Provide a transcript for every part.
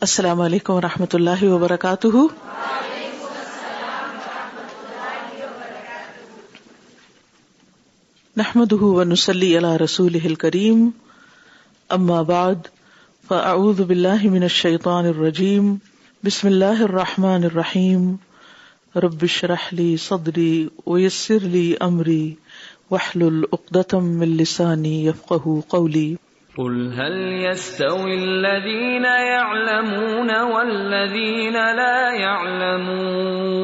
السلام علیکم ورحمۃ اللہ وبرکاتہ. نحمده ونصلی علی رسولہ الکریم. اما بعد فاعوذ باللہ من الشیطان الرجیم. بسم اللہ الرحمن الرحیم. رب اشرح لی صدری ویسر لی امری واحلل عقدۃ من لسانی یفقہوا قولی. قل هل يستوي الذين يعلمون والذين لا يعلمون.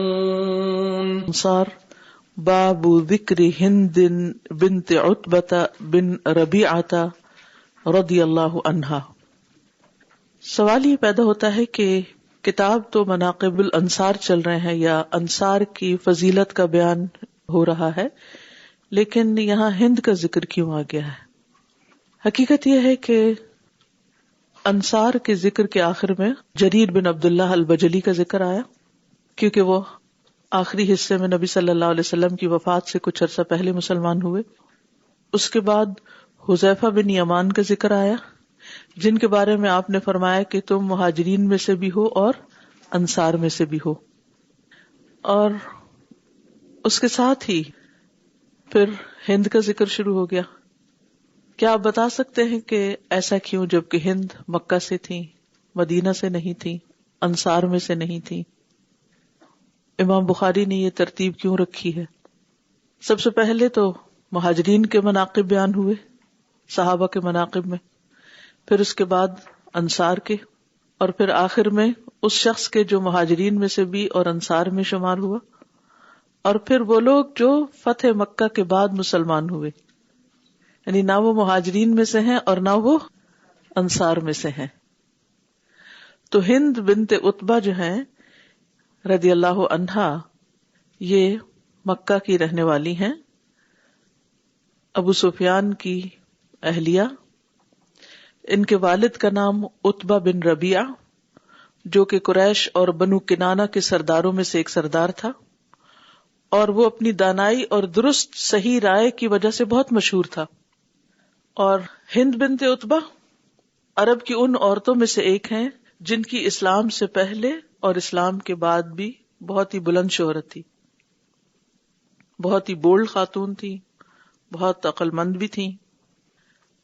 انصار باب ذکر ہند بنت عتبہ بن ربیعہ رضی اللہ عنہا. سوال یہ پیدا ہوتا ہے کہ کتاب تو مناقب الانصار چل رہے ہیں یا انصار کی فضیلت کا بیان ہو رہا ہے، لیکن یہاں ہند کا ذکر کیوں آ گیا ہے؟ حقیقت یہ ہے کہ انصار کے ذکر کے آخر میں جریر بن عبداللہ البجلی کا ذکر آیا، کیونکہ وہ آخری حصے میں نبی صلی اللہ علیہ وسلم کی وفات سے کچھ عرصہ پہلے مسلمان ہوئے. اس کے بعد حذیفہ بن یمان کا ذکر آیا، جن کے بارے میں آپ نے فرمایا کہ تم مہاجرین میں سے بھی ہو اور انصار میں سے بھی ہو. اور اس کے ساتھ ہی پھر ہند کا ذکر شروع ہو گیا. کیا آپ بتا سکتے ہیں کہ ایسا کیوں، جبکہ ہند مکہ سے تھی، مدینہ سے نہیں تھی، انصار میں سے نہیں تھی؟ امام بخاری نے یہ ترتیب کیوں رکھی ہے؟ سب سے پہلے تو مہاجرین کے مناقب بیان ہوئے، صحابہ کے مناقب میں، پھر اس کے بعد انصار کے، اور پھر آخر میں اس شخص کے جو مہاجرین میں سے بھی اور انصار میں شمار ہوا، اور پھر وہ لوگ جو فتح مکہ کے بعد مسلمان ہوئے، یعنی نہ وہ مہاجرین میں سے ہیں اور نہ وہ انصار میں سے ہیں. تو ہند بنت عتبہ جو ہیں رضی اللہ عنہا، یہ مکہ کی رہنے والی ہیں، ابو سفیان کی اہلیہ. ان کے والد کا نام عتبہ بن ربیعہ، جو کہ قریش اور بنو کنانہ کے سرداروں میں سے ایک سردار تھا، اور وہ اپنی دانائی اور درست صحیح رائے کی وجہ سے بہت مشہور تھا. اور ہند بنت عتبہ عرب کی ان عورتوں میں سے ایک ہیں جن کی اسلام سے پہلے اور اسلام کے بعد بھی بہت ہی بلند شہرت تھی. بہت ہی بولڈ خاتون تھی، بہت عقل مند بھی تھی.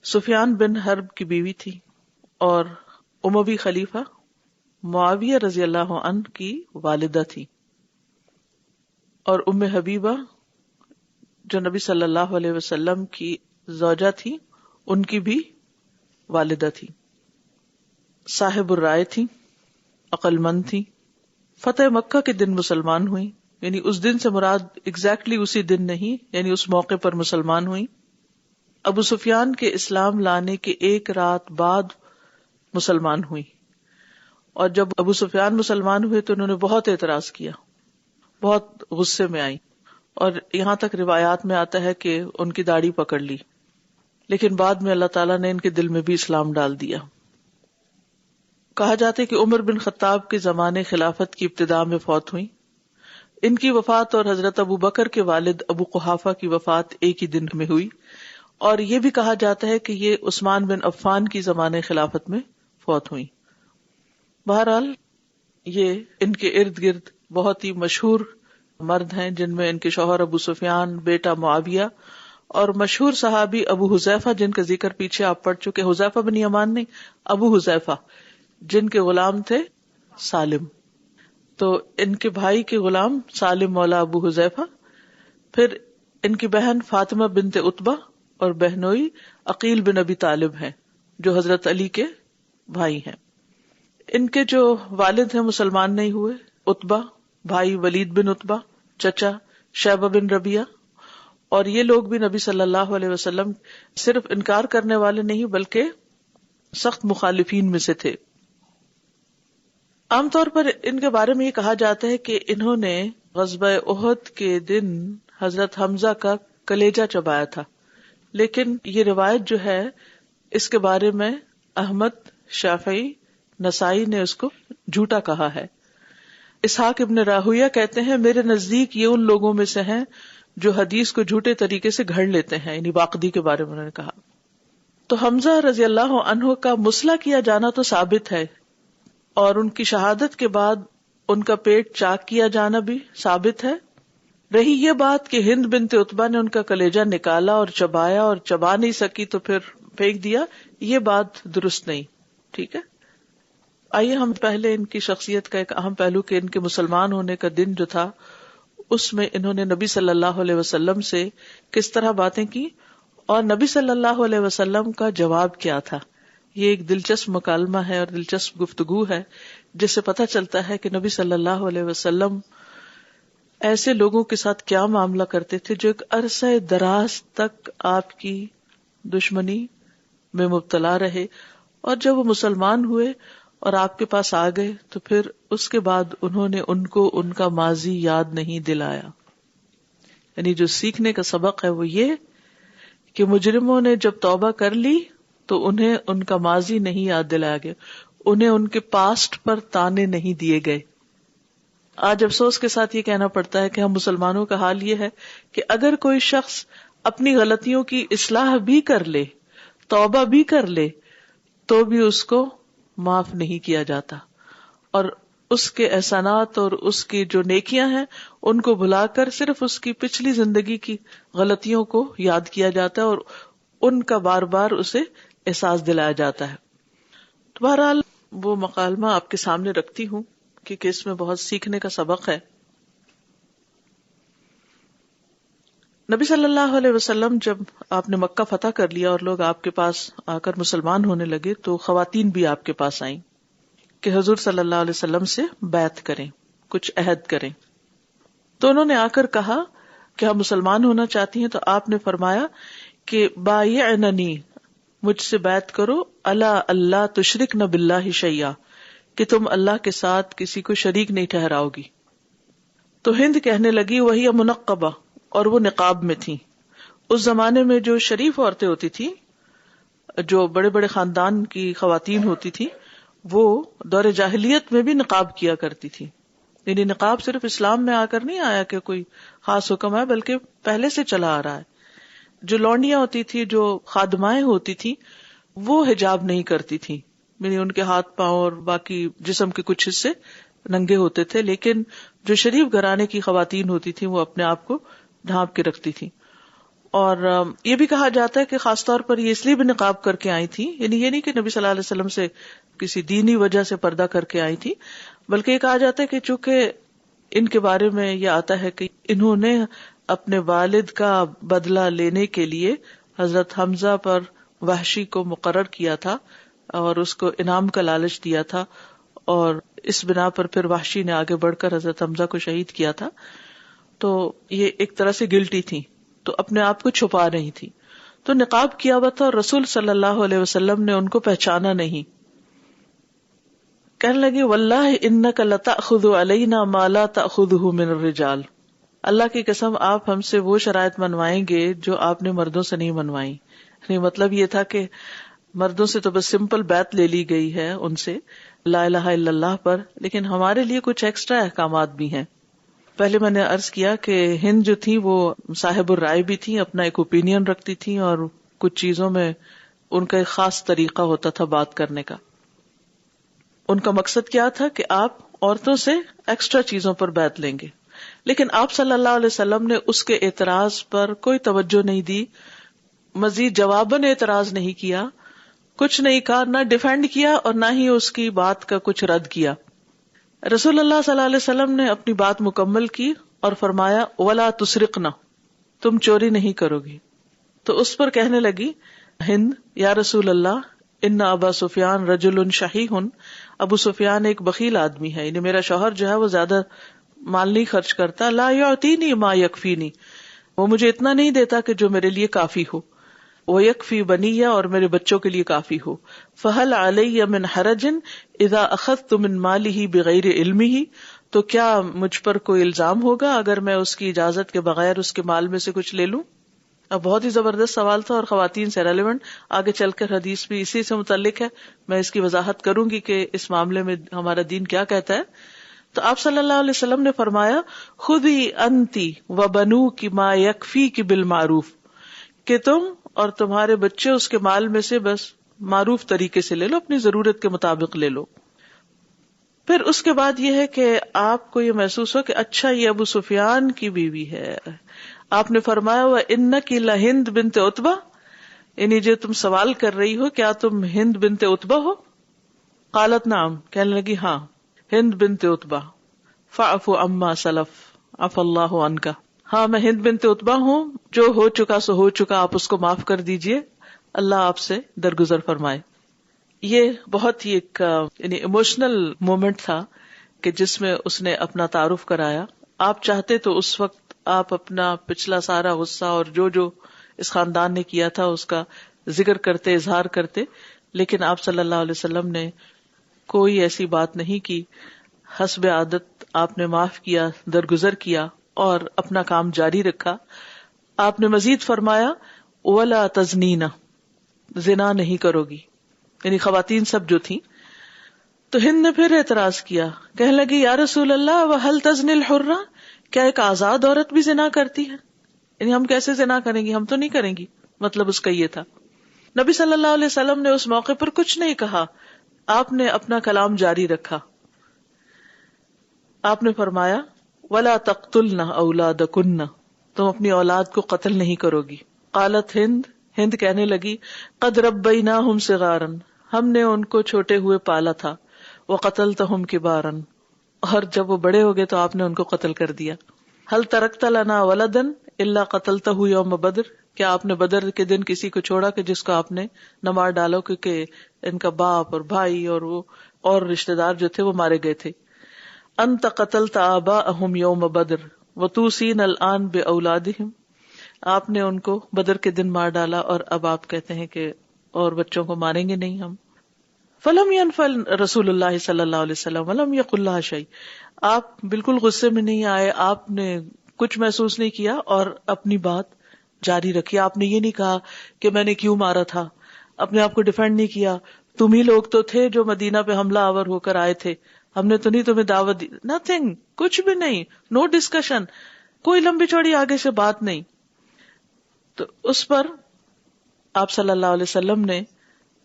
سفیان بن حرب کی بیوی تھی اور اموی خلیفہ معاویہ رضی اللہ عنہ کی والدہ تھی. اور ام حبیبہ جو نبی صلی اللہ علیہ وسلم کی زوجہ تھی، ان کی بھی والدہ تھی. صاحب الرائے تھی، عقل مند تھی. فتح مکہ کے دن مسلمان ہوئی، یعنی اس دن سے مراد ایگزیکٹلی اسی دن نہیں، یعنی اس موقع پر مسلمان ہوئی. ابو سفیان کے اسلام لانے کے ایک رات بعد مسلمان ہوئی، اور جب ابو سفیان مسلمان ہوئے تو انہوں نے بہت اعتراض کیا، بہت غصے میں آئی، اور یہاں تک روایات میں آتا ہے کہ ان کی داڑھی پکڑ لی. لیکن بعد میں اللہ تعالیٰ نے ان کے دل میں بھی اسلام ڈال دیا. کہا جاتا ہے کہ عمر بن خطاب کے زمانے خلافت کی ابتداء میں فوت ہوئی. ان کی وفات اور حضرت ابو بکر کے والد ابو قحافہ کی وفات ایک ہی دن میں ہوئی، اور یہ بھی کہا جاتا ہے کہ یہ عثمان بن عفان کی زمانے خلافت میں فوت ہوئی. بہرحال یہ ان کے ارد گرد بہت ہی مشہور مرد ہیں، جن میں ان کے شوہر ابو سفیان، بیٹا معاویہ، اور مشہور صحابی ابو حذیفہ، جن کا ذکر پیچھے آپ پڑھ چکے. حذیفہ بن یمان نہیں، ابو حذیفہ، جن کے غلام تھے سالم. تو ان کے بھائی کے غلام سالم مولا ابو حذیفہ، پھر ان کی بہن فاطمہ بنت عتبہ اور بہنوئی عقیل بن ابی طالب ہیں، جو حضرت علی کے بھائی ہیں. ان کے جو والد ہیں مسلمان نہیں ہوئے، عتبہ، بھائی ولید بن عتبہ، چچا شیبہ بن ربیعہ، اور یہ لوگ بھی نبی صلی اللہ علیہ وسلم صرف انکار کرنے والے نہیں بلکہ سخت مخالفین میں سے تھے. عام طور پر ان کے بارے میں یہ کہا جاتا ہے کہ انہوں نے غزوہ احد کے دن حضرت حمزہ کا کلیجہ چبایا تھا، لیکن یہ روایت جو ہے اس کے بارے میں احمد، شافعی، نسائی نے اس کو جھوٹا کہا ہے. اسحاق ابن راہویہ کہتے ہیں میرے نزدیک یہ ان لوگوں میں سے ہیں جو حدیث کو جھوٹے طریقے سے گھڑ لیتے ہیں، یعنی واقدی کے بارے میں انہوں نے کہا. تو حمزہ رضی اللہ عنہ کا مسلح کیا جانا تو ثابت ہے، اور ان کی شہادت کے بعد ان کا پیٹ چاک کیا جانا بھی ثابت ہے. رہی یہ بات کہ ہند بنت عتبہ نے ان کا کلیجہ نکالا اور چبایا اور چبا نہیں سکی تو پھر پھینک دیا، یہ بات درست نہیں. ٹھیک ہے، آئیے ہم پہلے ان کی شخصیت کا ایک اہم پہلو کہ ان کے مسلمان ہونے کا دن جو تھا اس میں انہوں نے نبی صلی اللہ علیہ وسلم سے کس طرح باتیں کی اور نبی صلی اللہ علیہ وسلم کا جواب کیا تھا. یہ ایک دلچسپ مکالمہ ہے اور دلچسپ گفتگو ہے جس سے پتہ چلتا ہے کہ نبی صلی اللہ علیہ وسلم ایسے لوگوں کے ساتھ کیا معاملہ کرتے تھے جو ایک عرصہ دراز تک آپ کی دشمنی میں مبتلا رہے، اور جب وہ مسلمان ہوئے اور آپ کے پاس آ گئے تو پھر اس کے بعد انہوں نے ان کو ان کا ماضی یاد نہیں دلایا. یعنی جو سیکھنے کا سبق ہے وہ یہ کہ مجرموں نے جب توبہ کر لی تو انہیں ان کا ماضی نہیں یاد دلایا گیا، انہیں ان کے پاسٹ پر تانے نہیں دیے گئے. آج افسوس کے ساتھ یہ کہنا پڑتا ہے کہ ہم مسلمانوں کا حال یہ ہے کہ اگر کوئی شخص اپنی غلطیوں کی اصلاح بھی کر لے، توبہ بھی کر لے، تو بھی اس کو معاف نہیں کیا جاتا، اور اس کے احسانات اور اس کی جو نیکیاں ہیں ان کو بھلا کر صرف اس کی پچھلی زندگی کی غلطیوں کو یاد کیا جاتا ہے اور ان کا بار بار اسے احساس دلایا جاتا ہے. تو بہرحال وہ مکالمہ آپ کے سامنے رکھتی ہوں کیونکہ اس میں بہت سیکھنے کا سبق ہے. نبی صلی اللہ علیہ وسلم جب آپ نے مکہ فتح کر لیا اور لوگ آپ کے پاس آ کر مسلمان ہونے لگے تو خواتین بھی آپ کے پاس آئیں کہ حضور صلی اللہ علیہ وسلم سے بیعت کریں، کچھ عہد کریں. تو انہوں نے آ کر کہا کہ ہم مسلمان ہونا چاہتی ہیں. تو آپ نے فرمایا کہ بایعننی، مجھ سے بیعت کرو، الا اللہ تشرکن باللہ شیئا، کہ تم اللہ کے ساتھ کسی کو شریک نہیں ٹھہراؤ گی. تو ہند کہنے لگی وہی منقبہ، اور وہ نقاب میں تھی. اس زمانے میں جو شریف عورتیں ہوتی تھی، جو بڑے بڑے خاندان کی خواتین ہوتی تھی، وہ دور جاہلیت میں بھی نقاب کیا کرتی تھی. یعنی نقاب صرف اسلام میں آ کر نہیں آیا کہ کوئی خاص حکم ہے، بلکہ پہلے سے چلا آ رہا ہے. جو لونڈیاں ہوتی تھی، جو خادمائیں ہوتی تھی، وہ حجاب نہیں کرتی تھی، یعنی ان کے ہاتھ پاؤں اور باقی جسم کے کچھ حصے ننگے ہوتے تھے. لیکن جو شریف گھرانے کی خواتین ہوتی تھی وہ اپنے آپ کو ڈھانپ کے رکھتی تھی. اور یہ بھی کہا جاتا ہے کہ خاص طور پر یہ اس لیے بھی نقاب کر کے آئی تھی، یعنی یہ نہیں کہ نبی صلی اللہ علیہ وسلم سے کسی دینی وجہ سے پردہ کر کے آئی تھی، بلکہ یہ کہا جاتا ہے کہ چونکہ ان کے بارے میں یہ آتا ہے کہ انہوں نے اپنے والد کا بدلہ لینے کے لیے حضرت حمزہ پر وحشی کو مقرر کیا تھا اور اس کو انعام کا لالچ دیا تھا، اور اس بنا پر پھر وحشی نے آگے بڑھ کر حضرت حمزہ کو شہید کیا تھا. تو یہ ایک طرح سے گلٹی تھی، تو اپنے آپ کو چھپا رہی تھی. تو نقاب کیا ہوا تھا اور رسول صلی اللہ علیہ وسلم نے ان کو پہچانا نہیں. کہنے لگی واللہ انک لتأخذ علینا ما لا تأخذہ من الرجال، اللہ کی قسم آپ ہم سے وہ شرائط منوائیں گے جو آپ نے مردوں سے نہیں منوائی. یعنی مطلب یہ تھا کہ مردوں سے تو بس سمپل بیعت لے لی گئی ہے ان سے لا الہ الا اللہ پر، لیکن ہمارے لیے کچھ ایکسٹرا احکامات بھی ہیں. پہلے میں نے عرض کیا کہ ہند جو تھی وہ صاحب الرائے بھی تھی، اپنا ایک اوپینین رکھتی تھی اور کچھ چیزوں میں ان کا ایک خاص طریقہ ہوتا تھا بات کرنے کا. ان کا مقصد کیا تھا کہ آپ عورتوں سے ایکسٹرا چیزوں پر بیعت لیں گے، لیکن آپ صلی اللہ علیہ وسلم نے اس کے اعتراض پر کوئی توجہ نہیں دی، مزید جواباً اعتراض نہیں کیا، کچھ نہیں کہا، نہ ڈیفینڈ کیا اور نہ ہی اس کی بات کا کچھ رد کیا. رسول اللہ صلی اللہ علیہ وسلم نے اپنی بات مکمل کی اور فرمایا ولا تسرقنا، تم چوری نہیں کرو گی. تو اس پر کہنے لگی ہند یا رسول اللہ ان ابا سفیان رجل شحیح، ابو سفیان ایک بخیل آدمی ہے، یعنی میرا شوہر جو ہے وہ زیادہ مال نہیں خرچ کرتا، لا یعطینی ما یکفینی، وہ مجھے اتنا نہیں دیتا کہ جو میرے لیے کافی ہو، ویکفی بنی، اور میرے بچوں کے لیے کافی ہو. فہل علی من حرج اذا اخذت من مالہ بغیر علمہ، تو کیا مجھ پر کوئی الزام ہوگا اگر میں اس کی اجازت کے بغیر اس کے مال میں سے کچھ لے لوں؟ اب بہت ہی زبردست سوال تھا اور خواتین سے ریلیونٹ، آگے چل کر حدیث بھی اسی سے متعلق ہے، میں اس کی وضاحت کروں گی کہ اس معاملے میں ہمارا دین کیا کہتا ہے. تو آپ صلی اللہ علیہ وسلم نے فرمایا خذی انتی و بنوکی ما یکفیک بالمعروف، کہ تم اور تمہارے بچے اس کے مال میں سے بس معروف طریقے سے لے لو، اپنی ضرورت کے مطابق لے لو. پھر اس کے بعد یہ ہے کہ آپ کو یہ محسوس ہو کہ اچھا یہ ابو سفیان کی بیوی ہے. آپ نے فرمایا وَإِنَّكِ لَهِنْد بنت عتبہ، یعنی جو تم سوال کر رہی ہو کیا تم ہند بنت عتبہ ہو؟ قالت نعم، کہنے لگی ہاں ہند بنت عتبہ. فَعْفُ عَمَّا سَلَف عَفَ اللَّهُ عَنْكَ، ہاں میں ہند بنت عتبہ ہوں، جو ہو چکا سو ہو چکا، آپ اس کو معاف کر دیجئے، اللہ آپ سے درگزر فرمائے. یہ بہت ہی ایک یعنی ایموشنل مومنٹ تھا کہ جس میں اس نے اپنا تعارف کرایا. آپ چاہتے تو اس وقت آپ اپنا پچھلا سارا غصہ اور جو اس خاندان نے کیا تھا اس کا ذکر کرتے، اظہار کرتے، لیکن آپ صلی اللہ علیہ وسلم نے کوئی ایسی بات نہیں کی. حسب عادت آپ نے معاف کیا، درگزر کیا اور اپنا کام جاری رکھا. آپ نے مزید فرمایا وَلَا تَزْنِينَ، زنا نہیں کرو گی، یعنی خواتین سب جو تھیں. تو ہند نے پھر اعتراض کیا، کہنے لگی یا رسول اللہ وَهَلْ تَزْنِي الْحُرَّةُ، کیا ایک آزاد عورت بھی زنا کرتی ہے؟ یعنی ہم کیسے زنا کریں گی، ہم تو نہیں کریں گی. مطلب اس کا یہ تھا. نبی صلی اللہ علیہ وسلم نے اس موقع پر کچھ نہیں کہا، آپ نے اپنا کلام جاری رکھا. آپ نے فرمایا وَلَا تَقْتُلْنَ أَوْلَادَكُنَّ، تم اپنی اولاد کو قتل نہیں کرو گی. قالت ہند کہنے لگی قد ربیناہم صغارا، ہم نے ان کو چھوٹے ہوئے پالا تھا. وقتلتہم کبارا، اور جب وہ بڑے ہو گئے تو آپ نے ان کو قتل کر دیا. هل ترکت لنا ولدا الا قتلتہ یوم بدر، کیا آپ نے بدر کے دن کسی کو چھوڑا کہ جس کو آپ نے نہ مار ڈالو، کیونکہ ان کا باپ اور بھائی اور وہ اور رشتہ دار جو تھے وہ مارے گئے تھے. انت قتلت آباءہم یوم بدر وتوصین الآن باولادہم، آپ نے ان کو بدر کے دن مار ڈالا اور اب آپ کہتے ہیں کہ اور بچوں کو ماریں گے نہیں ہم. فلم ينفل رسول اللہ صلی اللہ علیہ وسلم ولم یقل لها شیء، آپ بالکل غصے میں نہیں آئے، آپ نے کچھ محسوس نہیں کیا اور اپنی بات جاری رکھی. آپ نے یہ نہیں کہا کہ میں نے کیوں مارا تھا، اپنے آپ کو ڈیفینڈ نہیں کیا، تم ہی لوگ تو تھے جو مدینہ پہ حملہ آور ہو کر آئے تھے، ہم نے تو نہیں تمہیں دعوت دی. نتھنگ، کچھ بھی نہیں، نو ڈسکشن، کوئی لمبی چوڑی آگے سے بات نہیں. تو اس پر آپ صلی اللہ علیہ وسلم نے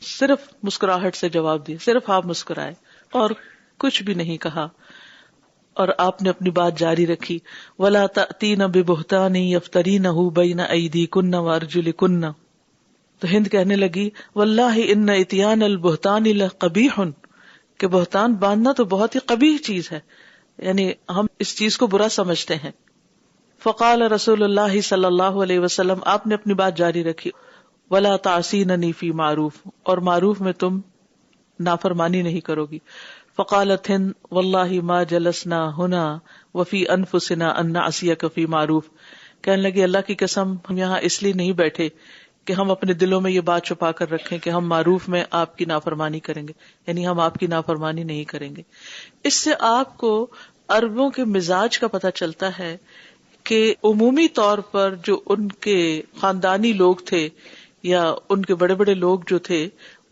صرف مسکراہٹ سے جواب دیا، صرف آپ مسکرائے اور کچھ بھی نہیں کہا، اور آپ نے اپنی بات جاری رکھی. وَلَا تَأْتِينَ بِبُهْتَانٍ يَفْتَرِينَهُ بَيْنَ أَيْدِيكُنَّ وَأَرْجُلِكُنَّ، تو ہند کہنے لگی وَاللَّهِ إِنَّ إِتْيَانَ الْبُهْتَانِ لَقَبِيحٌ، کہ بہتان باندھنا تو بہت ہی قبیح چیز ہے، یعنی ہم اس چیز کو برا سمجھتے ہیں. فقال رسول اللہ صلی اللہ علیہ وسلم، آپ نے اپنی بات جاری رکھی. وَلَا تَعْصِينَنِي فِي مَعْرُوفٍ، اور معروف میں تم نافرمانی نہیں کرو گی. فقالت ہند واللہ ما جلسنا ہنا وفی انفسنا ان نعصیک فی معروف، کہنے لگی اللہ کی قسم ہم یہاں اس لیے نہیں بیٹھے کہ ہم اپنے دلوں میں یہ بات چھپا کر رکھیں کہ ہم معروف میں آپ کی نافرمانی کریں گے، یعنی ہم آپ کی نافرمانی نہیں کریں گے. اس سے آپ کو عربوں کے مزاج کا پتہ چلتا ہے کہ عمومی طور پر جو ان کے خاندانی لوگ تھے یا ان کے بڑے بڑے لوگ جو تھے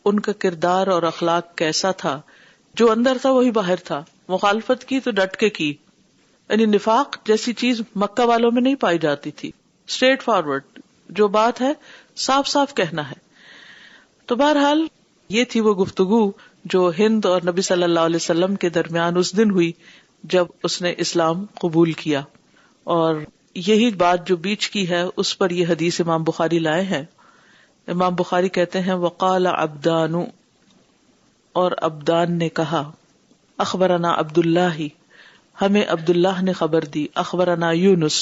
ان کا کردار اور اخلاق کیسا تھا. جو اندر تھا وہی باہر تھا، مخالفت کی تو ڈٹ کے کی، یعنی نفاق جیسی چیز مکہ والوں میں نہیں پائی جاتی تھی. اسٹریٹ فارورڈ جو بات ہے صاف صاف کہنا ہے. تو بہرحال یہ تھی وہ گفتگو جو ہند اور نبی صلی اللہ علیہ وسلم کے درمیان اس دن ہوئی جب اس نے اسلام قبول کیا. اور یہی بات جو بیچ کی ہے اس پر یہ حدیث امام بخاری لائے ہیں. امام بخاری کہتے ہیں وقال عبدان، اور عبدان نے کہا اخبرنا عبداللہ، ہمیں عبداللہ نے خبر دی. اخبرنا یونس،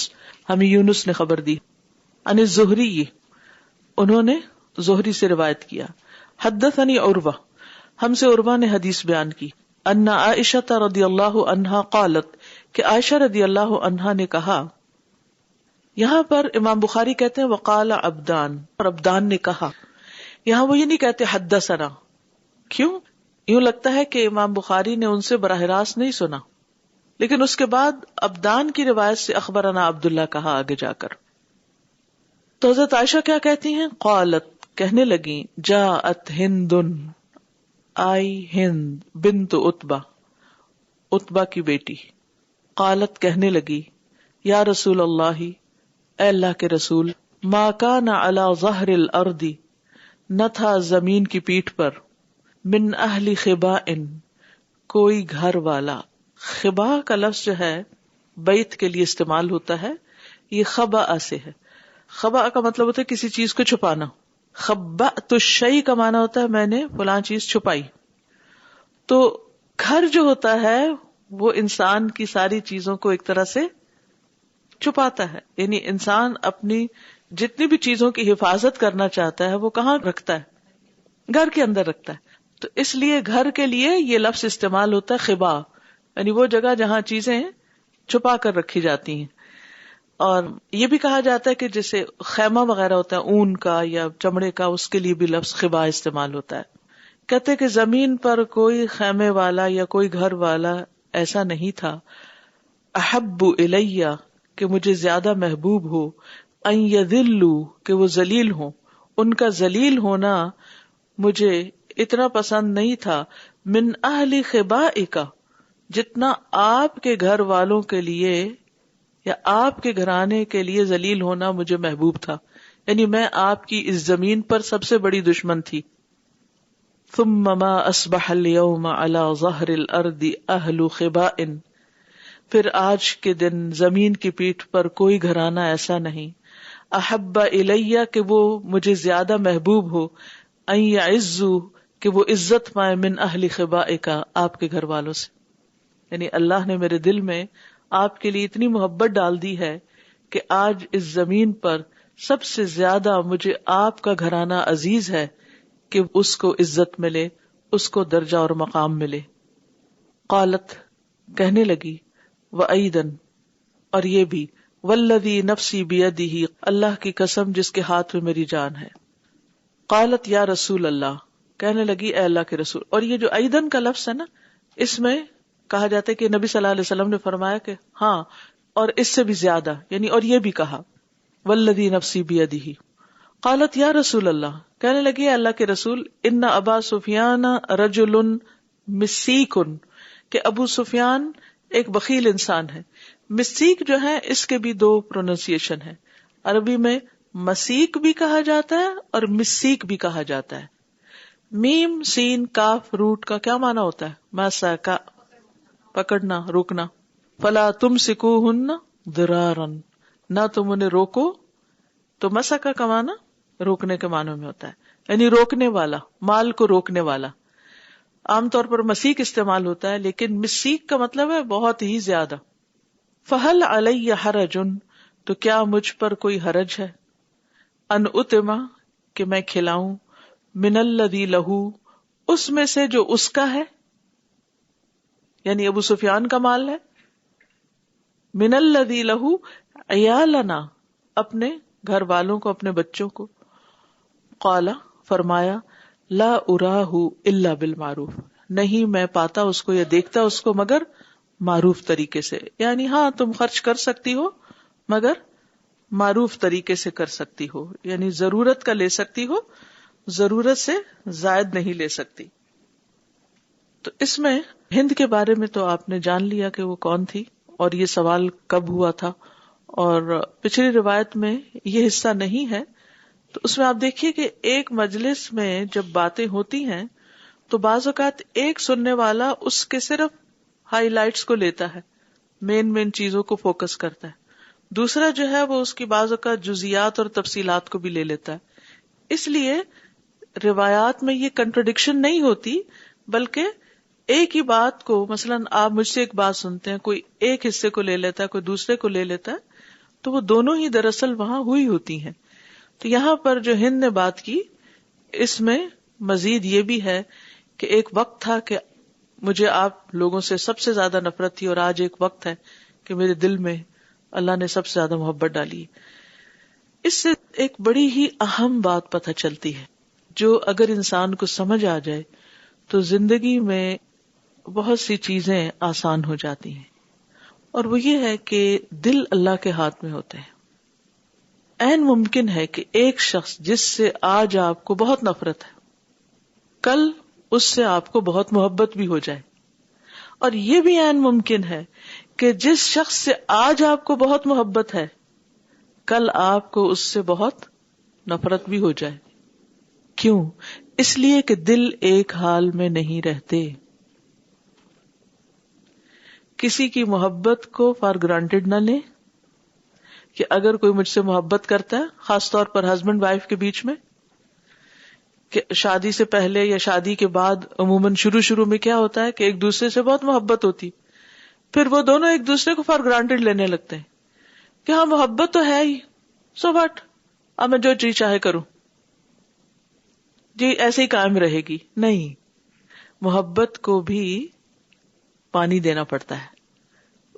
ہمیں یونس نے خبر دی. عن الزہری، انہوں نے زہری سے روایت کیا. حدثنی عروہ، ہم سے عروہ نے حدیث بیان کی. ان عائشہ رضی اللہ عنہا قالت، کہ عائشہ رضی اللہ عنہا نے کہا. یہاں پر امام بخاری کہتے ہیں وقال عبدان، اور عبدان نے کہا. یہاں وہ یہ نہیں کہتے حدثنا. کیوں؟ یوں لگتا ہے کہ امام بخاری نے ان سے براہ راست نہیں سنا، لیکن اس کے بعد عبدان کی روایت سے اخبرنا عبداللہ کہا آگے جا کر. تو حضرت عائشہ کیا کہتی ہیں؟ قالت، کہنے لگی جاءت ہندن، آئی ہند بنت عتبہ، عتبہ کی بیٹی. قالت، کہنے لگی یا رسول اللہ، اے اللہ کے رسول، ما کان علی ظہر الارض، نہ تھا زمین کی پیٹھ پر، من اہل خباء، کوئی گھر والا. خبا کا لفظ جو ہے بیت کے لیے استعمال ہوتا ہے, یہ خبا سے ہے. خبا کا مطلب ہوتا ہے کسی چیز کو چھپانا. خبأت الشیء کا معنی ہوتا ہے میں نے فلاں چیز چھپائی. تو گھر جو ہوتا ہے وہ انسان کی ساری چیزوں کو ایک طرح سے چھپاتا ہے. یعنی انسان اپنی جتنی بھی چیزوں کی حفاظت کرنا چاہتا ہے وہ کہاں رکھتا ہے؟ گھر کے اندر رکھتا ہے. تو اس لیے گھر کے لیے یہ لفظ استعمال ہوتا ہے خبا, یعنی وہ جگہ جہاں چیزیں چھپا کر رکھی جاتی ہیں. اور یہ بھی کہا جاتا ہے کہ جیسے خیمہ وغیرہ ہوتا ہے اون کا یا چمڑے کا, اس کے لیے بھی لفظ خبا استعمال ہوتا ہے. کہتے کہ زمین پر کوئی خیمے والا یا کوئی گھر والا ایسا نہیں تھا احب الیہ کہ مجھے زیادہ محبوب ہو, ان یذلوا کہ وہ ذلیل ہوں, ان کا ذلیل ہونا مجھے اتنا پسند نہیں تھا, من اہل خبائک جتنا آپ کے گھر والوں کے لیے یا آپ کے گھرانے کے لیے ذلیل ہونا مجھے محبوب تھا. یعنی میں آپ کی اس زمین پر سب سے بڑی دشمن تھی. ثم ما اصبح اليوم على ظهر الارض اہل خباء پھر آج کے دن زمین کی پیٹھ پر کوئی گھرانہ ایسا نہیں احب الیہ کہ وہ مجھے زیادہ محبوب ہو, ان یعزوا کہ وہ عزت پائے, من اہل خبائک آپ کے گھر والوں سے. یعنی اللہ نے میرے دل میں آپ کے لیے اتنی محبت ڈال دی ہے کہ آج اس زمین پر سب سے زیادہ مجھے آپ کا گھرانہ عزیز ہے کہ اس کو عزت ملے, اس کو درجہ اور مقام ملے. قالت کہنے لگی وَأَيْدًا اور یہ بھی وَالَّذِي نَفْسِي بِيَدِهِ اللہ کی قسم جس کے ہاتھ میں میری جان ہے. قالت یا رسول اللہ کہنے لگی اے اللہ کے رسول. اور یہ جو ایدن کا لفظ ہے نا, اس میں کہا جاتا ہے کہ نبی صلی اللہ علیہ وسلم نے فرمایا کہ ہاں اور اس سے بھی زیادہ, یعنی اور یہ بھی کہا وَالَّذِي نَفْسِي بِيَدِهِ. قالت یا رسول اللہ کہنے لگی اللہ کے رسول ان ابا سفیان رجل مسیک کہ ابو سفیان ایک بخیل انسان ہے. مسیک جو ہے اس کے بھی دو پروننسیشن ہے, عربی میں مسیک بھی کہا جاتا ہے اور مسیک بھی کہا جاتا ہے. میم سین کاف روٹ کا کیا معنی ہوتا ہے؟ مساکا پکڑنا روکنا. فلا تمسکوہن ضرارا نہ تم انہیں روکو. تو مسکا کا معنی روکنے کے معنی میں ہوتا ہے, یعنی روکنے والا, مال کو روکنے والا. عام طور پر مسیک استعمال ہوتا ہے لیکن مسیک کا مطلب ہے بہت ہی زیادہ. فہل علی حرج تو کیا مجھ پر کوئی حرج ہے, ان اتما کہ میں کھلاؤں, من الذی لہو اس میں سے جو اس کا ہے, یعنی ابو سفیان کا مال ہے. من الذی لہو عیالنا اپنے گھر والوں کو, اپنے بچوں کو. قال فرمایا لا اراہ الا بالمعروف نہیں میں پاتا اس کو یا دیکھتا اس کو مگر معروف طریقے سے. یعنی ہاں تم خرچ کر سکتی ہو مگر معروف طریقے سے کر سکتی ہو, یعنی ضرورت کا لے سکتی ہو, ضرورت سے زائد نہیں لے سکتی. تو اس میں ہند کے بارے میں تو آپ نے جان لیا کہ وہ کون تھی اور یہ سوال کب ہوا تھا, اور پچھلی روایت میں یہ حصہ نہیں ہے. تو اس میں آپ دیکھیے کہ ایک مجلس میں جب باتیں ہوتی ہیں تو بعض اوقات ایک سننے والا اس کے صرف ہائی لائٹس کو لیتا ہے, مین چیزوں کو فوکس کرتا ہے. دوسرا جو ہے وہ اس کی بعض اوقات جزیات اور تفصیلات کو بھی لے لیتا ہے. اس لیے روایات میں یہ کنٹرڈکشن نہیں ہوتی, بلکہ ایک ہی بات کو, مثلا آپ مجھ سے ایک بات سنتے ہیں, کوئی ایک حصے کو لے لیتا ہے, کوئی دوسرے کو لے لیتا ہے, تو وہ دونوں ہی دراصل وہاں ہوئی ہوتی ہیں. تو یہاں پر جو ہند نے بات کی اس میں مزید یہ بھی ہے کہ ایک وقت تھا کہ مجھے آپ لوگوں سے سب سے زیادہ نفرت تھی, اور آج ایک وقت ہے کہ میرے دل میں اللہ نے سب سے زیادہ محبت ڈالی. اس سے ایک بڑی ہی اہم بات پتہ چلتی ہے جو اگر انسان کو سمجھ آ جائے تو زندگی میں بہت سی چیزیں آسان ہو جاتی ہیں, اور وہ یہ ہے کہ دل اللہ کے ہاتھ میں ہوتے ہیں. عین ممکن ہے کہ ایک شخص جس سے آج آپ کو بہت نفرت ہے کل اس سے آپ کو بہت محبت بھی ہو جائے, اور یہ بھی عین ممکن ہے کہ جس شخص سے آج آپ کو بہت محبت ہے کل آپ کو اس سے بہت نفرت بھی ہو جائے. کیوں؟ اس لیے کہ دل ایک حال میں نہیں رہتے. کسی کی محبت کو فار گرانٹیڈ نہ لیں کہ اگر کوئی مجھ سے محبت کرتا ہے، خاص طور پر ہسبینڈ وائف کے بیچ میں، کہ شادی سے پہلے یا شادی کے بعد عموماً شروع میں کیا ہوتا ہے کہ ایک دوسرے سے بہت محبت ہوتی، پھر وہ دونوں ایک دوسرے کو فار گرانٹیڈ لینے لگتے ہیں کہ ہاں محبت تو ہے ہی، سو واٹ، اب میں جو چیز چاہے کروں، جی ایسے ہی قائم رہے گی. نہیں، محبت کو بھی پانی دینا پڑتا ہے،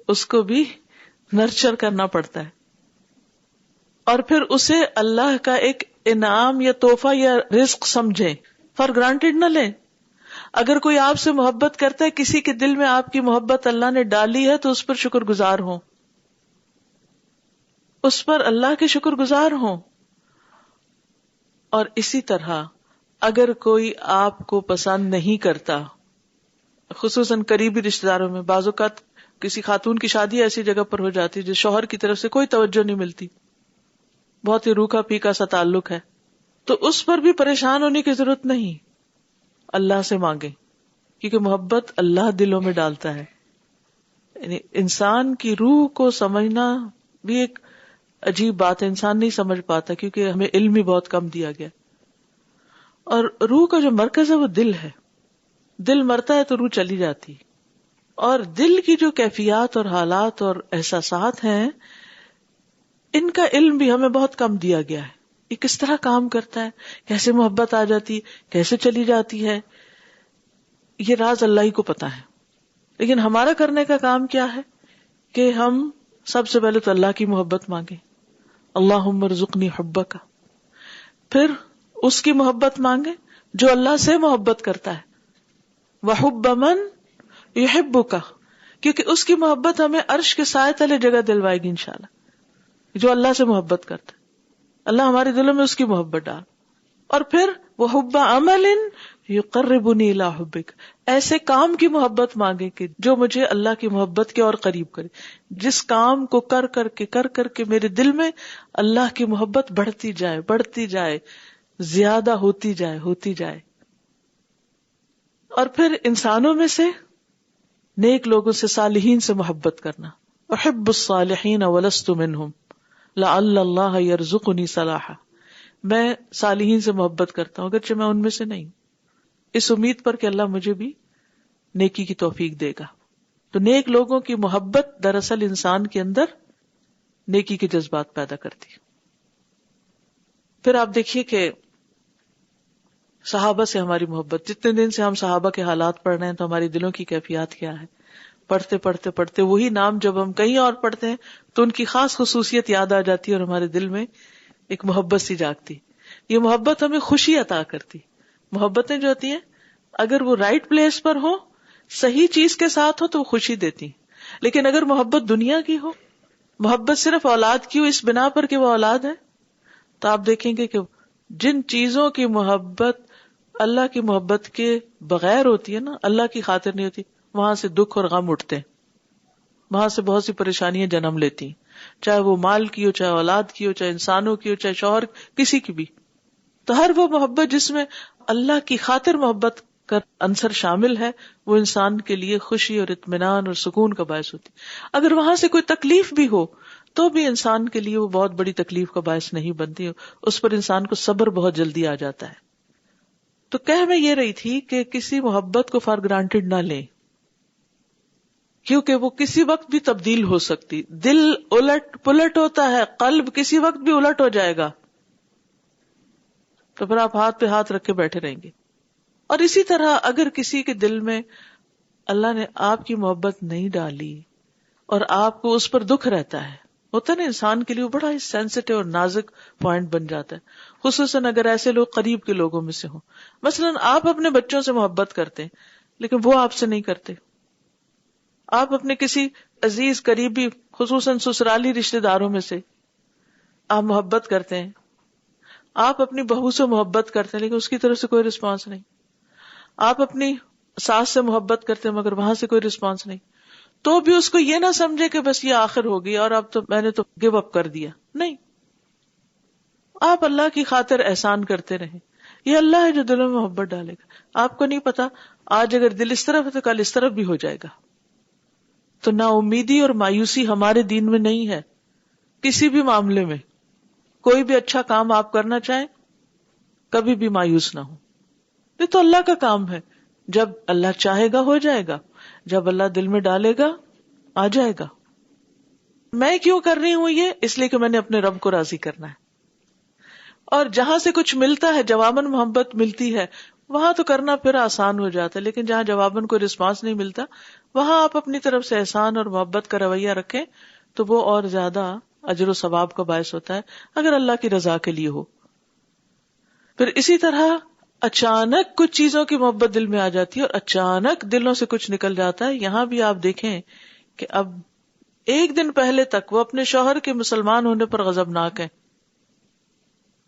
اس کو بھی نرچر کرنا پڑتا ہے، اور پھر اسے اللہ کا ایک انعام یا تحفہ یا رزق سمجھیں، فار گرانٹیڈ نہ لیں. اگر کوئی آپ سے محبت کرتا ہے، کسی کے دل میں آپ کی محبت اللہ نے ڈالی ہے، تو اس پر شکر گزار ہوں، اس پر اللہ کے شکر گزار ہوں. اور اسی طرح اگر کوئی آپ کو پسند نہیں کرتا، خصوصاً قریبی رشتہ داروں میں، بعض اوقات کسی خاتون کی شادی ایسی جگہ پر ہو جاتی ہے جس شوہر کی طرف سے کوئی توجہ نہیں ملتی، بہت ہی روکھا پھیکا سا تعلق ہے، تو اس پر بھی پریشان ہونے کی ضرورت نہیں، اللہ سے مانگیں، کیونکہ محبت اللہ دلوں میں ڈالتا ہے. یعنی انسان کی روح کو سمجھنا بھی ایک عجیب بات ہے، انسان نہیں سمجھ پاتا کیونکہ ہمیں علم ہی بہت کم دیا گیا. اور روح کا جو مرکز ہے وہ دل ہے، دل مرتا ہے تو روح چلی جاتی، اور دل کی جو کیفیات اور حالات اور احساسات ہیں، ان کا علم بھی ہمیں بہت کم دیا گیا ہے. یہ کس طرح کام کرتا ہے، کیسے محبت آ جاتی، کیسے چلی جاتی ہے، یہ راز اللہ ہی کو پتا ہے. لیکن ہمارا کرنے کا کام کیا ہے کہ ہم سب سے پہلے تو اللہ کی محبت مانگیں، اللہم ارزقنی حبک، پھر اس کی محبت مانگیں جو اللہ سے محبت کرتا ہے، وحب من یحبک، کیونکہ اس کی محبت ہمیں عرش کے سائے تلے جگہ دلوائے گی انشاءاللہ. جو اللہ سے محبت کرتا ہے، اللہ ہمارے دلوں میں اس کی محبت ڈال. اور پھر وحب عمل یقربنی الی حبک، ایسے کام کی محبت مانگے کہ جو مجھے اللہ کی محبت کے اور قریب کرے، جس کام کو کر کر کے میرے دل میں اللہ کی محبت بڑھتی جائے، زیادہ ہوتی جائے. اور پھر انسانوں میں سے نیک لوگوں سے، صالحین سے محبت کرنا، احب الصالحین ولست منہم لعل اللہ یرزقنی صلاحا، میں صالحین سے محبت کرتا ہوں اگرچہ میں ان میں سے نہیں، اس امید پر کہ اللہ مجھے بھی نیکی کی توفیق دے گا. تو نیک لوگوں کی محبت دراصل انسان کے اندر نیکی کے جذبات پیدا کرتی. پھر آپ دیکھیے کہ صحابہ سے ہماری محبت، جتنے دن سے ہم صحابہ کے حالات پڑھ رہے ہیں تو ہماری دلوں کی کیفیات کیا ہے. پڑھتے وہی نام جب ہم کہیں اور پڑھتے ہیں تو ان کی خاص خصوصیت یاد آ جاتی ہے اور ہمارے دل میں ایک محبت سی جاگتی. یہ محبت ہمیں خوشی عطا کرتی. محبتیں جو ہوتی ہیں اگر وہ رائٹ پلیس پر ہو، صحیح چیز کے ساتھ ہو تو وہ خوشی دیتی. لیکن اگر محبت دنیا کی ہو، محبت صرف اولاد کی ہو اس بنا پر کہ وہ اولاد ہے، تو آپ دیکھیں گے کہ جن چیزوں کی محبت اللہ کی محبت کے بغیر ہوتی ہے نا، اللہ کی خاطر نہیں ہوتی، وہاں سے دکھ اور غم اٹھتے ہیں، وہاں سے بہت سی پریشانیاں جنم لیتی ہیں، چاہے وہ مال کی ہو، چاہے اولاد کی ہو، چاہے انسانوں کی ہو، چاہے شوہر، کسی کی بھی. تو ہر وہ محبت جس میں اللہ کی خاطر محبت کا عنصر شامل ہے، وہ انسان کے لیے خوشی اور اطمینان اور سکون کا باعث ہوتی. اگر وہاں سے کوئی تکلیف بھی ہو تو بھی انسان کے لیے وہ بہت بڑی تکلیف کا باعث نہیں بنتی، اس پر انسان کو صبر بہت جلدی آ جاتا ہے. تو کہہ میں یہ رہی تھی کہ کسی محبت کو فار گرانٹیڈ نہ لیں، کیونکہ وہ کسی وقت بھی تبدیل ہو سکتی. دل الٹ پلٹ ہوتا ہے، قلب کسی وقت بھی الٹ ہو جائے گا، تو پھر آپ ہاتھ پہ ہاتھ رکھ کے بیٹھے رہیں گے. اور اسی طرح اگر کسی کے دل میں اللہ نے آپ کی محبت نہیں ڈالی اور آپ کو اس پر دکھ رہتا ہے، ہوتا ہے نا انسان کے لیے وہ بڑا ہی سینسٹیو اور نازک پوائنٹ بن جاتا ہے، خصوصاً اگر ایسے لوگ قریب کے لوگوں میں سے ہوں. مثلاً آپ اپنے بچوں سے محبت کرتے ہیں لیکن وہ آپ سے نہیں کرتے. آپ اپنے کسی عزیز قریبی خصوصاً سسرالی رشتہ داروں میں سے آپ محبت کرتے ہیں، آپ اپنی بہو سے محبت کرتے ہیں لیکن اس کی طرف سے کوئی رسپانس نہیں، آپ اپنی ساس سے محبت کرتے ہیں مگر وہاں سے کوئی رسپانس نہیں، تو بھی اس کو یہ نہ سمجھے کہ بس یہ آخر ہو گئی اور اب تو میں نے تو گیو اپ کر دیا. نہیں، آپ اللہ کی خاطر احسان کرتے رہیں. یہ اللہ ہے جو دلوں میں محبت ڈالے گا. آپ کو نہیں پتا آج اگر دل اس طرف ہے تو کل اس طرف بھی ہو جائے گا. تو نا امیدی اور مایوسی ہمارے دین میں نہیں ہے. کسی بھی معاملے میں کوئی بھی اچھا کام آپ کرنا چاہیں کبھی بھی مایوس نہ ہو. یہ تو اللہ کا کام ہے. جب اللہ چاہے گا ہو جائے گا, جب اللہ دل میں ڈالے گا آ جائے گا. میں کیوں کر رہی ہوں یہ؟ اس لیے کہ میں نے اپنے رب کو راضی کرنا ہے. اور جہاں سے کچھ ملتا ہے, جواباً محبت ملتی ہے, وہاں تو کرنا پھر آسان ہو جاتا ہے. لیکن جہاں جواباً کوئی رسپانس نہیں ملتا, وہاں آپ اپنی طرف سے احسان اور محبت کا رویہ رکھیں تو وہ اور زیادہ اجر و ثواب کا باعث ہوتا ہے اگر اللہ کی رضا کے لیے ہو. پھر اسی طرح اچانک کچھ چیزوں کی محبت دل میں آ جاتی ہے اور اچانک دلوں سے کچھ نکل جاتا ہے. یہاں بھی آپ دیکھیں کہ اب ایک دن پہلے تک وہ اپنے شوہر کے مسلمان ہونے پر غضبناک ہیں,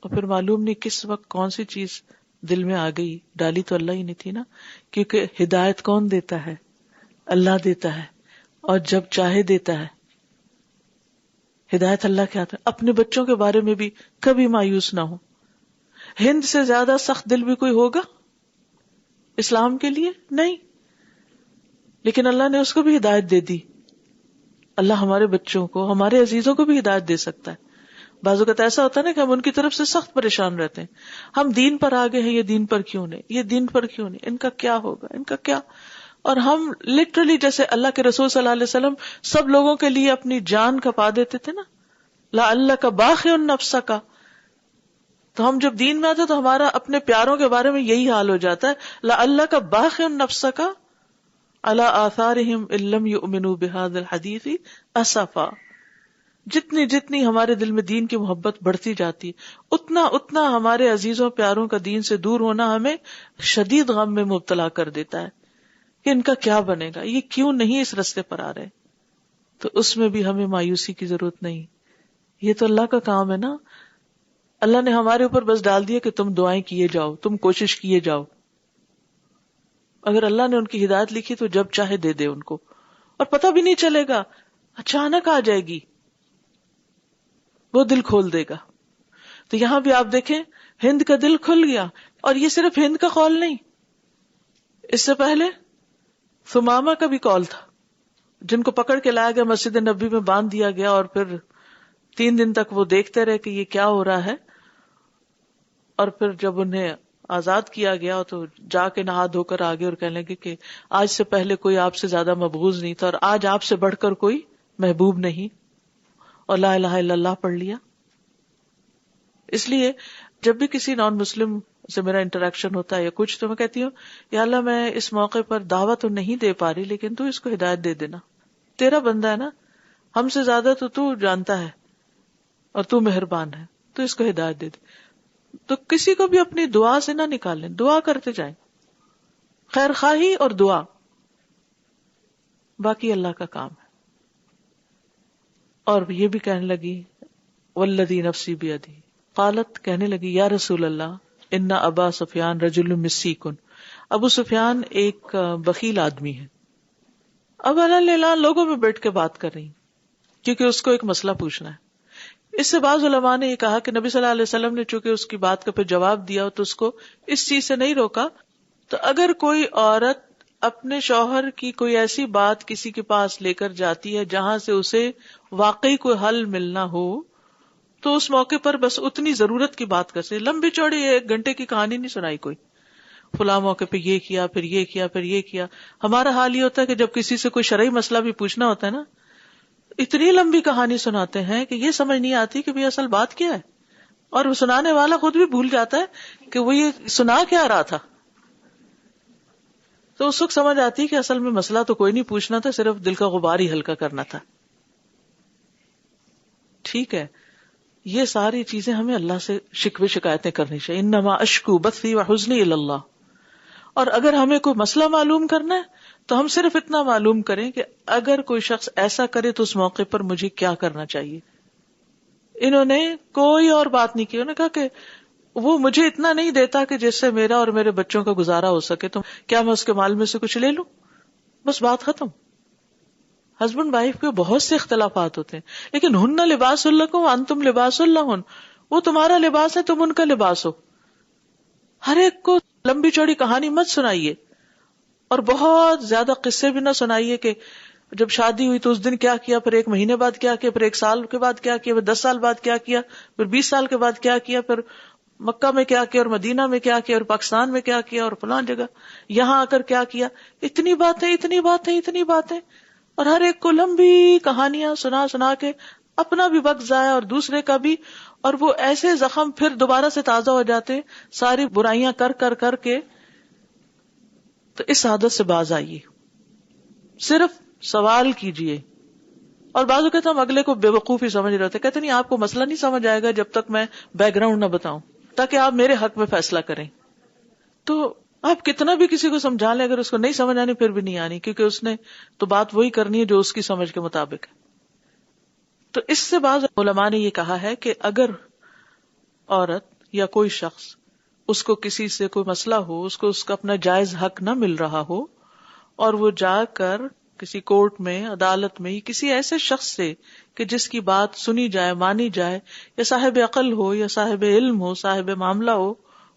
اور پھر معلوم نہیں کس وقت کون سی چیز دل میں آ گئی. ڈالی تو اللہ ہی نہیں تھی نا, کیونکہ ہدایت کون دیتا ہے؟ اللہ دیتا ہے, اور جب چاہے دیتا ہے. ہدایت اللہ کے ہاتھ ہے. اپنے بچوں کے بارے میں بھی کبھی مایوس نہ ہو. ہند سے زیادہ سخت دل بھی کوئی ہوگا اسلام کے لیے؟ نہیں, لیکن اللہ نے اس کو بھی ہدایت دے دی. اللہ ہمارے بچوں کو, ہمارے عزیزوں کو بھی ہدایت دے سکتا ہے. بعض اوقات ایسا ہوتا ہے نا کہ ہم ان کی طرف سے سخت پریشان رہتے ہیں, ہم دین پر آگے ہیں, یہ دین پر کیوں نہیں, یہ دین پر کیوں نہیں, ان کا کیا ہوگا, ان کا کیا. اور ہم لٹرلی جیسے اللہ کے رسول صلی اللہ علیہ وسلم سب لوگوں کے لیے اپنی جان کھپا دیتے تھے نا, لعلک باخع نفسک. تو ہم جب دین میں آتے تو ہمارا اپنے پیاروں کے بارے میں یہی حال ہو جاتا ہے, لعلک باخع نفسک علی آثارہم ان لم یؤمنوا بہذا الحدیث اسفا. جتنی جتنی ہمارے دل میں دین کی محبت بڑھتی جاتی اتنا اتنا ہمارے عزیزوں پیاروں کا دین سے دور ہونا ہمیں شدید غم میں مبتلا کر دیتا ہے کہ ان کا کیا بنے گا, یہ کیوں نہیں اس رستے پر آ رہے. تو اس میں بھی ہمیں مایوسی کی ضرورت نہیں, یہ تو اللہ کا کام ہے نا. اللہ نے ہمارے اوپر بس ڈال دیا کہ تم دعائیں کیے جاؤ, تم کوشش کیے جاؤ. اگر اللہ نے ان کی ہدایت لکھی تو جب چاہے دے دے ان کو, اور پتہ بھی نہیں چلے گا, اچانک آ جائے گی, وہ دل کھول دے گا. تو یہاں بھی آپ دیکھیں ہند کا دل کھل گیا. اور یہ صرف ہند کا قول نہیں, اس سے پہلے ثمامہ کا بھی قول تھا, جن کو پکڑ کے لایا گیا مسجد نبی میں باندھ دیا گیا, اور پھر 3 دن تک وہ دیکھتے رہے کہ یہ کیا ہو رہا ہے. اور پھر جب انہیں آزاد کیا گیا تو جا کے نہا دھو کر آگے اور کہنے لگے کہ آج سے پہلے کوئی آپ سے زیادہ مبغوض نہیں تھا, اور آج آپ سے بڑھ کر کوئی محبوب نہیں, اور لا الہ الا اللہ پڑھ لیا. اس لیے جب بھی کسی نان مسلم سے میرا انٹریکشن ہوتا ہے یا کچھ, تو میں کہتی ہوں یا اللہ میں اس موقع پر دعوت تو نہیں دے پا رہی, لیکن تو اس کو ہدایت دے دینا, تیرا بندہ ہے نا, ہم سے زیادہ تو جانتا ہے اور تو مہربان ہے, تو اس کو ہدایت دے دے. تو کسی کو بھی اپنی دعا سے نہ نکالیں, دعا کرتے جائیں, خیر خواہی اور دعا, باقی اللہ کا کام ہے. اور یہ بھی کہنے لگی والذی نفسی بیدی, قالت کہنے لگی یا رسول اللہ ان ابا سفیان رجل مسیکن, ابو سفیان ایک بخیل آدمی ہے. اب اللہ لوگوں میں بیٹھ کے بات کر رہی کیونکہ اس کو ایک مسئلہ پوچھنا ہے. اس سے بعض علماء نے یہ کہا کہ نبی صلی اللہ علیہ وسلم نے چونکہ اس کی بات کا پھر جواب دیا تو اس کو اس چیز سے نہیں روکا. تو اگر کوئی عورت اپنے شوہر کی کوئی ایسی بات کسی کے پاس لے کر جاتی ہے جہاں سے اسے واقعی کوئی حل ملنا ہو, تو اس موقع پر بس اتنی ضرورت کی بات کر سکتے. لمبی چوڑی 1 گھنٹے کی کہانی نہیں سنائی کوئی, فلاں موقع پہ یہ کیا, پھر یہ کیا, پھر یہ کیا. ہمارا حال یہ ہوتا ہے کہ جب کسی سے کوئی شرعی مسئلہ بھی پوچھنا ہوتا ہے نا, اتنی لمبی کہانی سناتے ہیں کہ یہ سمجھ نہیں آتی کہ اصل بات کیا ہے, اور وہ سنانے والا خود بھی بھول جاتا ہے کہ وہ یہ سنا کیا رہا تھا. تو اس وقت سمجھ آتی کہ اصل میں مسئلہ تو کوئی نہیں پوچھنا تھا, صرف دل کا غبار ہی ہلکا کرنا تھا. ٹھیک ہے, یہ ساری چیزیں ہمیں اللہ سے شکوے شکایتیں کرنی چاہیے. انما اشکو بثی وحزنی الی اللہ. اور اگر ہمیں کوئی مسئلہ معلوم کرنا ہے تو ہم صرف اتنا معلوم کریں کہ اگر کوئی شخص ایسا کرے تو اس موقع پر مجھے کیا کرنا چاہیے. انہوں نے کوئی اور بات نہیں کی, انہوں نے کہا کہ وہ مجھے اتنا نہیں دیتا کہ جس سے میرا اور میرے بچوں کا گزارا ہو سکے, تو کیا میں اس کے مال میں سے کچھ لے لوں؟ بس بات ختم. ہسبینڈ وائف کے بہت سے اختلافات ہوتے ہیں, لیکن ہن لباس لکم وانتم لباس لہن, وہ تمہارا لباس ہے, تم ان کا لباس ہو. ہر ایک کو لمبی چوڑی کہانی مت سنائیے, اور بہت زیادہ قصے بھی نہ سنائیے کہ جب شادی ہوئی تو اس دن کیا کیا، پھر 1 مہینے بعد کیا کیا، پھر 1 سال کے بعد کیا کیا، پھر 10 سال بعد کیا کیا، پھر 20 سال کے بعد کیا کیا، پھر مکہ میں کیا کیا اور مدینہ میں کیا کیا اور پاکستان میں کیا کیا اور فلاں جگہ یہاں آ کر کیا کیا. اتنی باتیں اور ہر ایک کو لمبی کہانیاں سنا سنا کے اپنا بھی وقت ضائع اور دوسرے کا بھی. اور وہ ایسے زخم پھر دوبارہ سے تازہ ہو جاتے ساری برائیاں کر کے. تو اس عادت سے باز آئیے، صرف سوال کیجئے. اور بعض اوقات ہم اگلے کو بے وقوف ہی سمجھ رہے ہوتے، کہتے نہیں آپ کو مسئلہ نہیں سمجھ آئے گا جب تک میں بیک گراؤنڈ نہ بتاؤں، تاکہ آپ میرے حق میں فیصلہ کریں. تو آپ کتنا بھی کسی کو سمجھا لیں، اگر اس کو نہیں سمجھ آنی پھر بھی نہیں آنی، کیونکہ اس نے تو بات وہی کرنی ہے جو اس کی سمجھ کے مطابق ہے. تو اس سے بعض علماء نے یہ کہا ہے کہ اگر عورت یا کوئی شخص اس کو کسی سے کوئی مسئلہ ہو، اس کو اس کا اپنا جائز حق نہ مل رہا ہو، اور وہ جا کر کسی کورٹ میں، عدالت میں، کسی ایسے شخص سے کہ جس کی بات سنی جائے، مانی جائے، یا صاحب عقل ہو یا صاحب علم ہو، صاحب معاملہ ہو،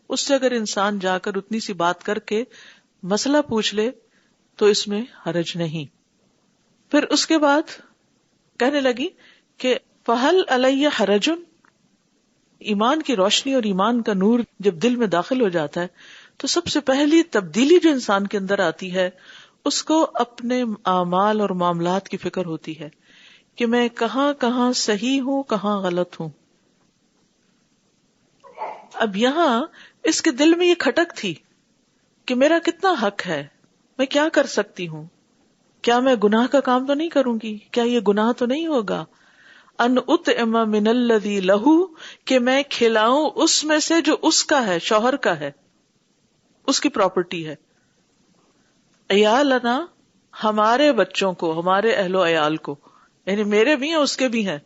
اس سے اگر انسان جا کر اتنی سی بات کر کے مسئلہ پوچھ لے تو اس میں حرج نہیں. پھر اس کے بعد کہنے لگی کہ فہل علیہ حرج، ایمان کی روشنی اور ایمان کا نور جب دل میں داخل ہو جاتا ہے تو سب سے پہلی تبدیلی جو انسان کے اندر آتی ہے اس کو اپنے اعمال اور معاملات کی فکر ہوتی ہے کہ میں کہاں صحیح ہوں، کہاں غلط ہوں. اب یہاں اس کے دل میں یہ کھٹک تھی کہ میرا کتنا حق ہے، میں کیا کر سکتی ہوں، کیا میں گناہ کا کام تو نہیں کروں گی، کیا یہ گناہ تو نہیں ہوگا. ان اطعم من الذی لہ، کہ میں کھلاؤں اس میں سے جو اس کا ہے، شوہر کا ہے، اس کی پراپرٹی ہے. عیالنا، ہمارے بچوں کو، ہمارے اہل و عیال کو، یعنی میرے بھی ہیں اس کے بھی ہیں.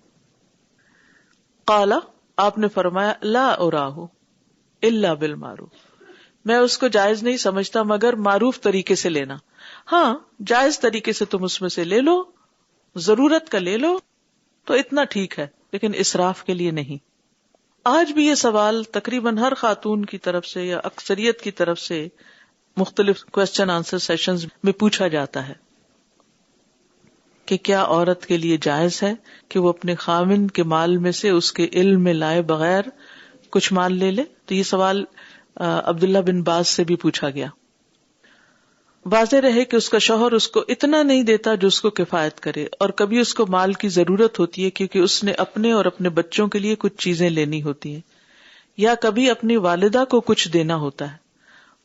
قال، آپ نے فرمایا لا اراہ الا بالمعروف، میں اس کو جائز نہیں سمجھتا مگر معروف طریقے سے لینا. ہاں جائز طریقے سے تم اس میں سے لے لو، ضرورت کا لے لو تو اتنا ٹھیک ہے، لیکن اسراف کے لیے نہیں. آج بھی یہ سوال تقریباً ہر خاتون کی طرف سے یا اکثریت کی طرف سے مختلف کوسچن آنسر سیشنز میں پوچھا جاتا ہے کہ کیا عورت کے لیے جائز ہے کہ وہ اپنے خاوند کے مال میں سے اس کے علم میں لائے بغیر کچھ مال لے لے. تو یہ سوال عبداللہ بن باز سے بھی پوچھا گیا. واضح رہے کہ اس کا شوہر اس کو اتنا نہیں دیتا جو اس کو کفایت کرے، اور کبھی اس کو مال کی ضرورت ہوتی ہے کیونکہ اس نے اپنے اور اپنے بچوں کے لیے کچھ چیزیں لینی ہوتی ہیں، یا کبھی اپنی والدہ کو کچھ دینا ہوتا ہے.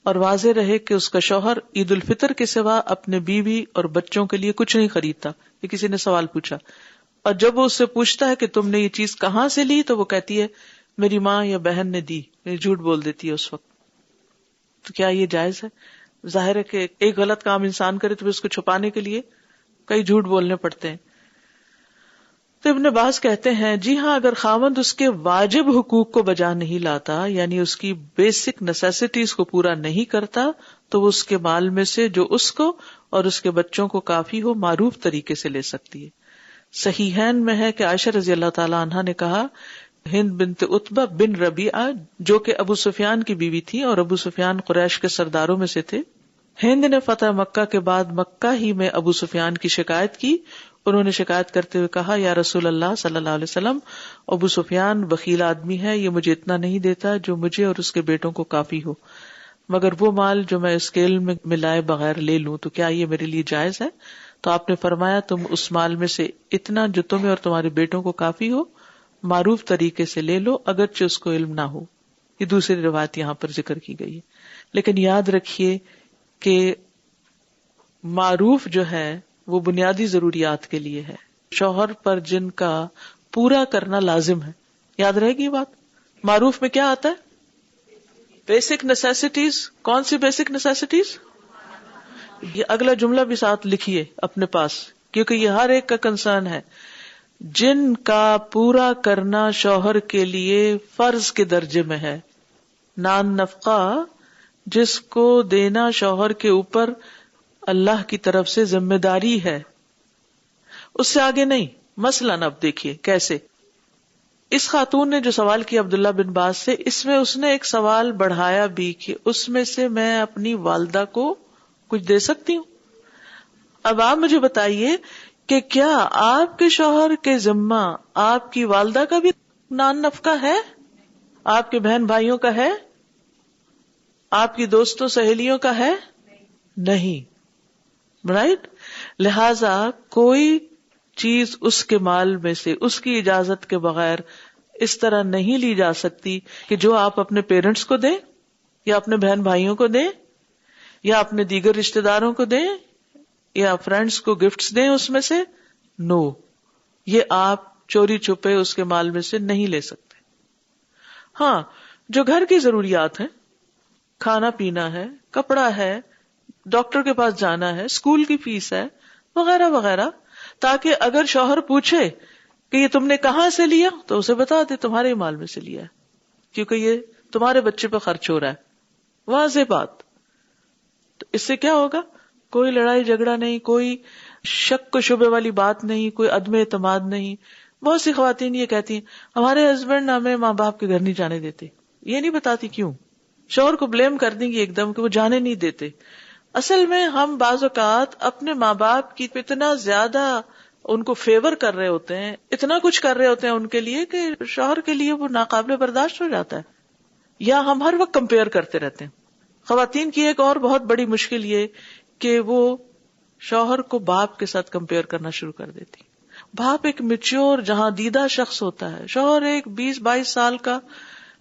اور واضح رہے کہ اس کا شوہر عید الفطر کے سوا اپنے بیوی اور بچوں کے لیے کچھ نہیں خریدتا. یہ کسی نے سوال پوچھا، اور جب وہ اس سے پوچھتا ہے کہ تم نے یہ چیز کہاں سے لی تو وہ کہتی ہے میری ماں یا بہن نے دی. میری جھوٹ بول دیتی ہے اس وقت. تو کیا یہ جائز ہے؟ ظاہر ہے کہ ایک غلط کام انسان کرے تو اس کو چھپانے کے لیے کئی جھوٹ بولنے پڑتے ہیں. تو ابن باز کہتے ہیں جی ہاں، اگر خاوند اس کے واجب حقوق کو بجا نہیں لاتا، یعنی اس کی بیسک نیسیسٹیز کو پورا نہیں کرتا، تو وہ اس کے مال میں سے جو اس کو اور اس کے بچوں کو کافی ہو معروف طریقے سے لے سکتی ہے. صحیحین میں ہے کہ عائشہ رضی اللہ تعالی عنہا نے کہا، ہند بنت عتبہ بن ربیعہ جو کہ ابو سفیان کی بیوی تھی اور ابو سفیان قریش کے سرداروں میں سے تھے، ہند نے فتح مکہ کے بعد مکہ ہی میں ابو سفیان کی شکایت کی. انہوں نے شکایت کرتے ہوئے کہا، یا رسول اللہ صلی اللہ علیہ وسلم، ابو سفیان بخیل آدمی ہے، یہ مجھے اتنا نہیں دیتا جو مجھے اور اس کے بیٹوں کو کافی ہو، مگر وہ مال جو میں اس کے علم میں ملائے بغیر لے لوں تو کیا یہ میرے لیے جائز ہے؟ تو آپ نے فرمایا، تم اس مال میں سے اتنا جو تمہیں اور تمہارے بیٹوں کو کافی ہو معروف طریقے سے لے لو، اگرچہ اس کو علم نہ ہو. یہ دوسری روایت یہاں پر ذکر کی گئی ہے. لیکن یاد رکھیے کہ معروف جو ہے وہ بنیادی ضروریات کے لیے ہے، شوہر پر جن کا پورا کرنا لازم ہے. یاد رہے گی یہ بات. معروف میں کیا آتا ہے؟ Basic necessities. کون سی بیسک نیسیسٹیز؟ یہ اگلا جملہ بھی ساتھ لکھیے اپنے پاس، کیونکہ یہ ہر ایک کا کنسرن ہے. جن کا پورا کرنا شوہر کے لیے فرض کے درجے میں ہے. نان نفقہ جس کو دینا شوہر کے اوپر اللہ کی طرف سے ذمہ داری ہے، اس سے آگے نہیں. مثلاً اب دیکھیے کیسے اس خاتون نے جو سوال کیا عبداللہ بن باز سے، اس میں اس نے ایک سوال بڑھایا بھی کہ اس میں سے میں اپنی والدہ کو کچھ دے سکتی ہوں. اب آپ مجھے بتائیے کہ کیا آپ کے شوہر کے ذمہ آپ کی والدہ کا بھی نان نفقہ ہے؟ آپ کے بہن بھائیوں کا ہے؟ آپ کی دوستوں سہیلیوں کا ہے؟ نہیں، رائٹ؟ لہذا کوئی چیز اس کے مال میں سے اس کی اجازت کے بغیر اس طرح نہیں لی جا سکتی کہ جو آپ اپنے پیرنٹس کو دیں یا اپنے بہن بھائیوں کو دیں یا اپنے دیگر رشتہ داروں کو دیں یا فرینڈس کو گفٹس دیں اس میں سے. نو، یہ آپ چوری چھپے اس کے مال میں سے نہیں لے سکتے. ہاں، جو گھر کی ضروریات ہیں، کھانا پینا ہے، کپڑا ہے، ڈاکٹر کے پاس جانا ہے، اسکول کی فیس ہے، وغیرہ وغیرہ، تاکہ اگر شوہر پوچھے کہ یہ تم نے کہاں سے لیا تو اسے بتا دے تمہارے ہی مال میں سے لیا ہے، کیونکہ یہ تمہارے بچے پہ خرچ ہو رہا ہے. واضح بات. تو اس سے کیا ہوگا؟ کوئی لڑائی جھگڑا نہیں، کوئی شک و شبے والی بات نہیں، کوئی عدم اعتماد نہیں. بہت سی خواتین یہ کہتی ہیں ہمارے ہسبینڈ ہمیں ماں باپ کے گھر نہیں جانے دیتے. یہ نہیں بتاتی کیوں. شوہر کو بلیم کر دیں گی ایک دم کہ وہ جانے نہیں دیتے. اصل میں ہم بعض اوقات اپنے ماں باپ کی اتنا زیادہ ان کو فیور کر رہے ہوتے ہیں، اتنا کچھ کر رہے ہوتے ہیں ان کے لیے کہ شوہر کے لیے وہ ناقابل برداشت ہو جاتا ہے. یا ہم ہر وقت کمپیئر کرتے رہتے ہیں. خواتین کی ایک اور بہت بڑی مشکل یہ کہ وہ شوہر کو باپ کے ساتھ کمپیئر کرنا شروع کر دیتی. باپ ایک میچور جہاں دیدہ شخص ہوتا ہے، شوہر ایک 20-22 سال کا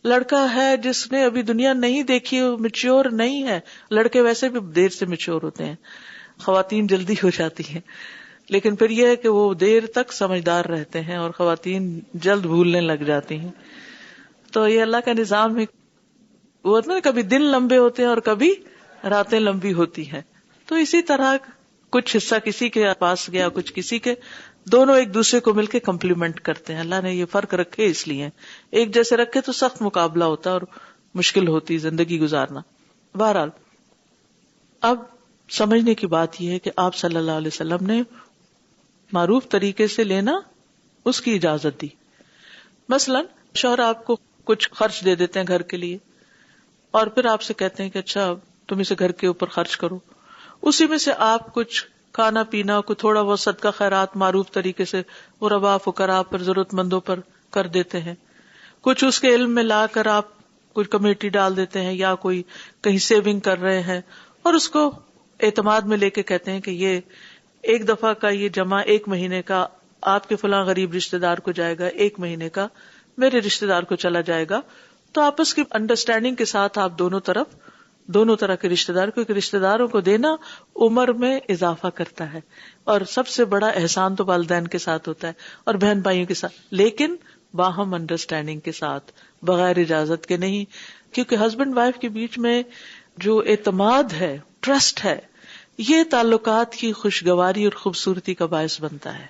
لڑکا ہے جس نے ابھی دنیا نہیں دیکھی، میچور نہیں ہے. لڑکے ویسے بھی دیر سے میچور ہوتے ہیں، خواتین جلدی ہو جاتی ہیں، لیکن پھر یہ ہے کہ وہ دیر تک سمجھدار رہتے ہیں اور خواتین جلد بھولنے لگ جاتی ہیں. تو یہ اللہ کا نظام ہے. وہ کبھی دن لمبے ہوتے ہیں اور کبھی راتیں لمبی ہوتی ہیں. تو اسی طرح کچھ حصہ کسی کے پاس گیا، کچھ کسی کے، دونوں ایک دوسرے کو مل کے کمپلیمنٹ کرتے ہیں. اللہ نے یہ فرق رکھے اس لیے، ایک جیسے رکھے تو سخت مقابلہ ہوتا ہے اور مشکل ہوتی زندگی گزارنا. بہرحال اب سمجھنے کی بات یہ ہے کہ آپ صلی اللہ علیہ وسلم نے معروف طریقے سے لینا اس کی اجازت دی. مثلا شوہر آپ کو کچھ خرچ دے دیتے ہیں گھر کے لیے اور پھر آپ سے کہتے ہیں کہ اچھا تم اسے گھر کے اوپر خرچ کرو. اسی میں سے آپ کچھ کھانا پینا کو تھوڑا بہت صدقہ خیرات معروف طریقے سے غرباء فقراء پر ضرورت مندوں پر کر دیتے ہیں. کچھ اس کے علم میں لا کر آپ کچھ کمیٹی ڈال دیتے ہیں یا کوئی کہیں سیونگ کر رہے ہیں اور اس کو اعتماد میں لے کے کہتے ہیں کہ یہ ایک دفعہ کا یہ جمع 1 مہینے کا آپ کے فلاں غریب رشتہ دار کو جائے گا، 1 مہینے کا میرے رشتہ دار کو چلا جائے گا. تو آپس کی انڈرسٹینڈنگ کے ساتھ آپ دونوں طرح کے رشتہ دار، کیونکہ رشتہ داروں کو دینا عمر میں اضافہ کرتا ہے اور سب سے بڑا احسان تو والدین کے ساتھ ہوتا ہے اور بہن بھائیوں کے ساتھ، لیکن باہم انڈرسٹینڈنگ کے ساتھ، بغیر اجازت کے نہیں. کیونکہ ہسبینڈ وائف کے بیچ میں جو اعتماد ہے، ٹرسٹ ہے، یہ تعلقات کی خوشگواری اور خوبصورتی کا باعث بنتا ہے.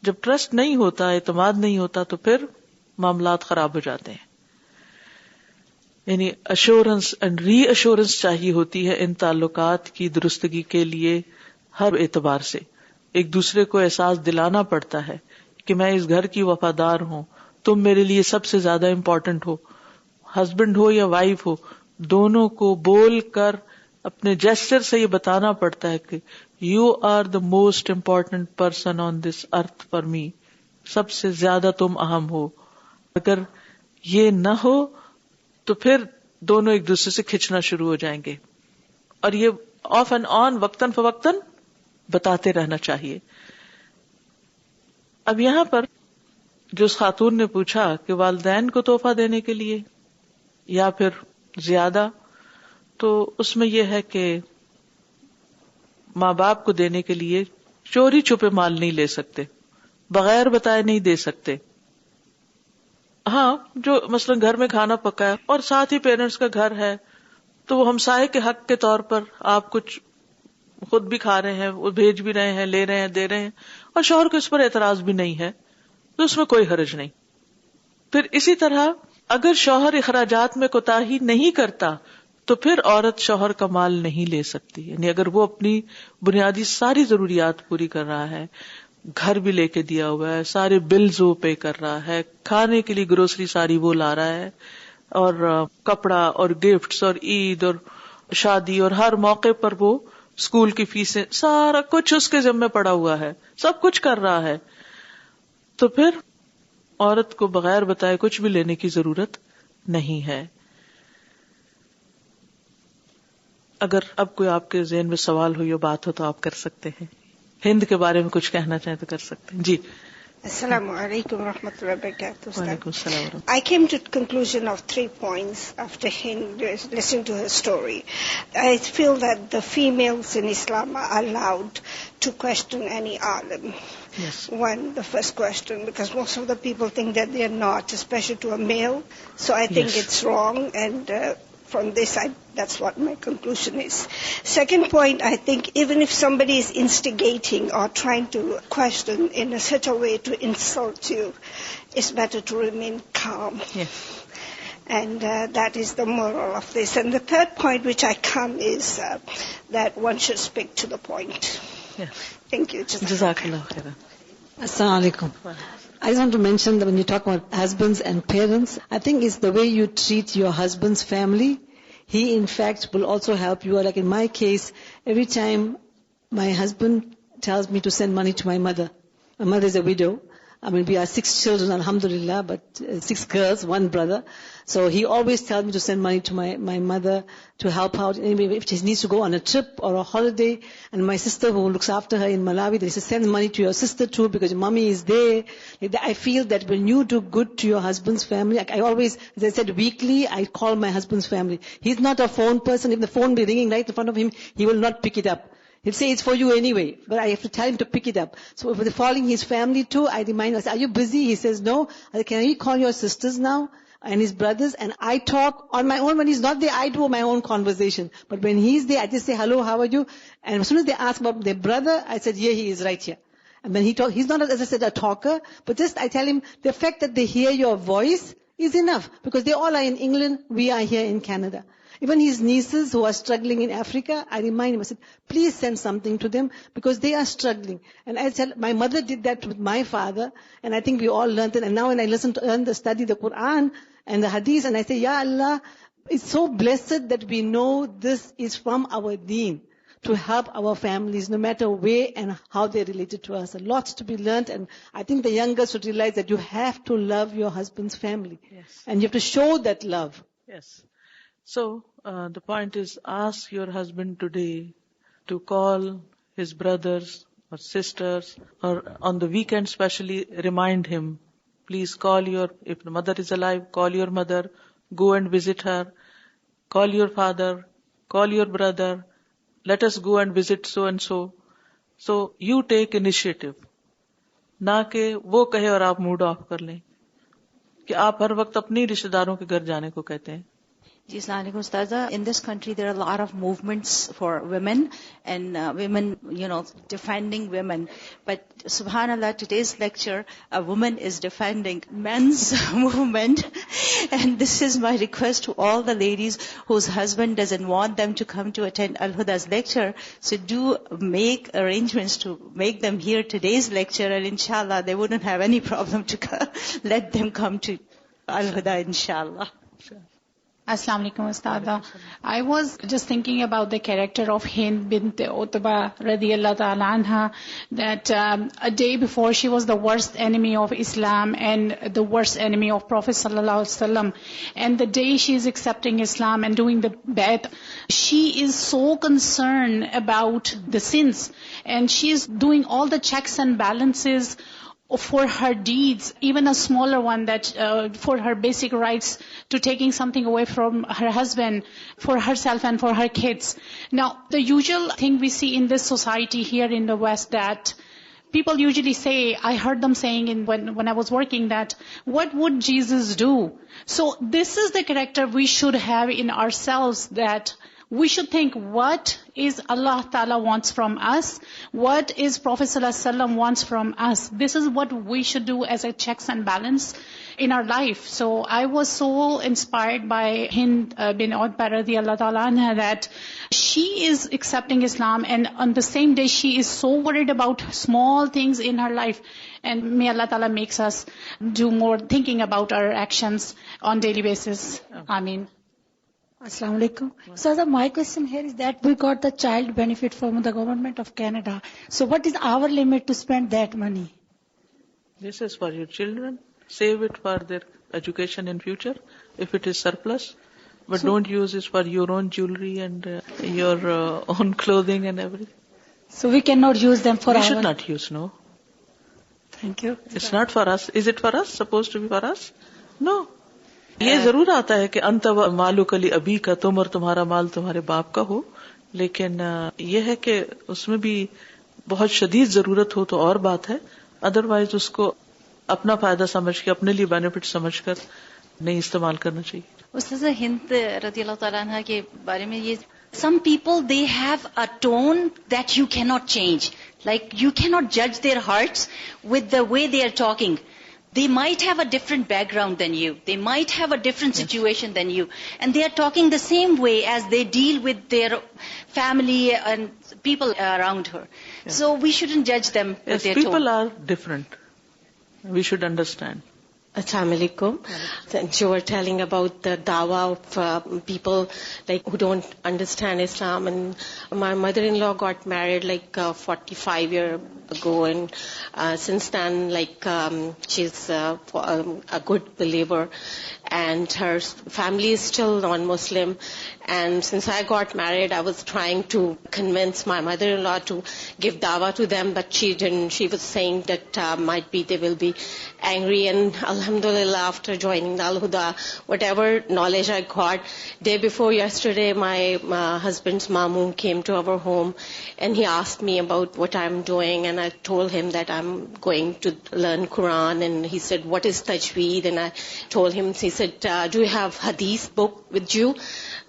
جب ٹرسٹ نہیں ہوتا، اعتماد نہیں ہوتا، تو پھر معاملات خراب ہو جاتے ہیں. یعنی ایشورنس اینڈ ری ایشورنس چاہیے ہوتی ہے ان تعلقات کی درستگی کے لیے. ہر اعتبار سے ایک دوسرے کو احساس دلانا پڑتا ہے کہ میں اس گھر کی وفادار ہوں، تم میرے لیے سب سے زیادہ امپورٹنٹ ہو. ہسبینڈ ہو یا وائف ہو، دونوں کو بول کر اپنے جیسچر سے یہ بتانا پڑتا ہے کہ you are the most important person on this earth for me. سب سے زیادہ تم اہم ہو. اگر یہ نہ ہو تو پھر دونوں ایک دوسرے سے کھچنا شروع ہو جائیں گے. اور یہ آف اینڈ آن، وقتاً فوقتاً بتاتے رہنا چاہیے. اب یہاں پر جو اس خاتون نے پوچھا کہ والدین کو تحفہ دینے کے لیے یا پھر زیادہ، تو اس میں یہ ہے کہ ماں باپ کو دینے کے لیے چوری چھپے مال نہیں لے سکتے، بغیر بتائے نہیں دے سکتے. ہاں، جو مثلا گھر میں کھانا پکایا اور ساتھ ہی پیرنٹس کا گھر ہے تو وہ ہمسائے کے حق کے طور پر آپ کچھ خود بھی کھا رہے ہیں، وہ بھیج بھی رہے ہیں، لے رہے ہیں، دے رہے ہیں، اور شوہر کو اس پر اعتراض بھی نہیں ہے تو اس میں کوئی حرج نہیں. پھر اسی طرح اگر شوہر اخراجات میں کوتاہی نہیں کرتا تو پھر عورت شوہر کا مال نہیں لے سکتی. یعنی اگر وہ اپنی بنیادی ساری ضروریات پوری کر رہا ہے، گھر بھی لے کے دیا ہوا ہے، سارے بلز وہ پے کر رہا ہے، کھانے کے لیے گروسری ساری وہ لا رہا ہے، اور کپڑا اور گفٹس اور عید اور شادی اور ہر موقع پر وہ اسکول کی فیسیں، سارا کچھ اس کے ذمہ پڑا ہوا ہے، سب کچھ کر رہا ہے، تو پھر عورت کو بغیر بتائے کچھ بھی لینے کی ضرورت نہیں ہے. اگر اب کوئی آپ کے ذہن میں سوال ہو یا بات ہو تو آپ کر سکتے ہیں. ہند کے بارے میں کچھ کہنا چاہیں تو کر سکتے ہیں. جی. Assalamu alaikum wa rahmatullahi wa barakatuh. وعلیکم السلام. I came to the conclusion of 3 points after listening to her story. I feel that the females in Islam are allowed to question any alim. Yes. One, the first question, because most of the people think that they are not, especially to a male. So I think Yes. it's wrong, and from this, that's what my conclusion is. Second point, I think even if somebody is instigating or trying to question in such a way to insult you, it's better to remain calm. Yes. And that is the moral of this. And the third point which I come is that one should speak to the point. Yes. Thank you. Jazakallah khairan. Assalamu alaikum. I just want to mention that when you talk about husbands and parents, I think it's the way you treat your husband's family. He in fact will also help you. Like in my case, every time my husband tells me to send money to my mother is a widow. I mean, we are 6 children, alhamdulillah, but 6 girls, 1 brother. So he always tells me to send money to my mother to help out. Anyway, if she needs to go on a trip or a holiday, and my sister who looks after her in Malawi, they say send money to your sister too because your mommy is there. I feel that when you do good to your husband's family, like I always, as I said, weekly, I call my husband's family. He's not a phone person. If the phone be ringing right in front of him, he will not pick it up. He'll say it's for you anyway, but I have to tell him to pick it up. So if they're calling his family too, I remind him, I say, are you busy? He says no. I say, can you call your sisters now? And his brothers, and I talk on my own. When he's not there, I do my own conversation. But when he's there, I just say, hello, how are you? And as soon as they ask about their brother, I said, yeah, he is right here. And when he talks, he's not, as I said, a talker, but just I tell him, the fact that they hear your voice is enough. Because they all are in England, we are here in Canada. Even his nieces who are struggling in Africa, I remind him, I said, please send something to them because they are struggling. And I said, my mother did that with my father, and I think we all learned it. And now when I study the Quran and the Hadith, and I say, Ya Allah, it's so blessed that we know this is from our deen to help our families, no matter where and how they're related to us. A lot to be learned, and I think the youngers should realize that you have to love your husband's family. Yes. And you have to show that love. Yes. So, the point is, ask your husband today to call his brothers or sisters, or on the weekend especially, remind him, please call if the mother is alive, call your mother, go and visit her, call your father, call your brother, let us go and visit so and so. So, you take initiative. نہ کہ وہ کہے اور آپ mood of کر لیں کہ آپ ہر وقت اپنی رشتہ داروں کے گھر جانے کو کہتے ہیں. جی السلام علیکم استاذہ. In this country there are a lot of movements for women and women, defending women. But subhanallah, today's lecture, a woman is defending men's movement. And this is my request to all the ladies whose husband doesn't want them to come to attend Al-Huda's lecture. So do make arrangements to make them hear today's lecture, and inshallah they wouldn't have any problem to let them come to Al-Huda, inshallah. Assalamu alaikum Ustada. I was just thinking about the character of Hind Bint Utbah radiyallahu ta'ala anha, that a day before she was the worst enemy of Islam and the worst enemy of Prophet sallallahu alaihi wasallam, and the day she is accepting Islam and doing the bai'at, she is so concerned about the sins, and she is doing all the checks and balances for her deeds, even a smaller one, that for her basic rights to taking something away from her husband, for herself and for her kids. Now, the usual thing we see in this society here in the West, that people usually say, I heard them saying when I was working, that what would Jesus do? So this is the character we should have in ourselves, that we should think, what is Allah Ta'ala wants from us? What is Prophet Sallallahu Alaihi Wasallam wants from us? This is what we should do as a checks and balance in our life. So I was so inspired by Hind bin Utbah radiyallahu ta'ala anha, that she is accepting Islam, and on the same day she is so worried about small things in her life. And may Allah Ta'ala makes us do more thinking about our actions on daily basis. Ameen. Assalamu alaikum. So my question here is that we got the child benefit from the government of Canada. So what is our limit to spend that money? This is for your children. Save it for their education in future, if it is surplus. But don't use it for your own jewelry and your own clothing and everything. So we cannot use them for We should not use, no. Thank you. It's not for us. Is it for us? Supposed to be for us? No. یہ ضرور آتا ہے کہ انت مالک lobby کا، تم اور تمہارا مال تمہارے باپ کا ہو، لیکن یہ ہے کہ اس میں بھی بہت شدید ضرورت ہو تو اور بات ہے، ادروائز اس کو اپنا فائدہ سمجھ کے، اپنے لیے بینیفٹ سمجھ کر نہیں استعمال کرنا چاہیے. استاذہ ہند رضی اللہ تعالیٰ عنہ کے بارے میں یہ some people they have a tone that you cannot change, like you cannot judge their hearts with the way they are talking. They might have a different background than you, they might have a different situation than you, and they are talking the same way as they deal with their family and people around her. So we shouldn't judge them with their tone. People are different, we should understand. Assalamu alaikum. Since you were telling about the dawah of people like who don't understand Islam, and my mother-in-law got married like 45 years ago, and since then like she's a good believer, and her family is still non-Muslim. And since I got married, I was trying to convince my mother-in-law to give dawah to them, but she didn't. She was saying that might be they will be angry. And alhamdulillah, after joining the Al-Huda, whatever knowledge I got, day before yesterday, my husband's mamoom came to our home, and he asked me about what I'm doing, and I told him that I'm going to learn Quran, and he said, what is tajweed? And I told him, he said, do you have hadith book with you?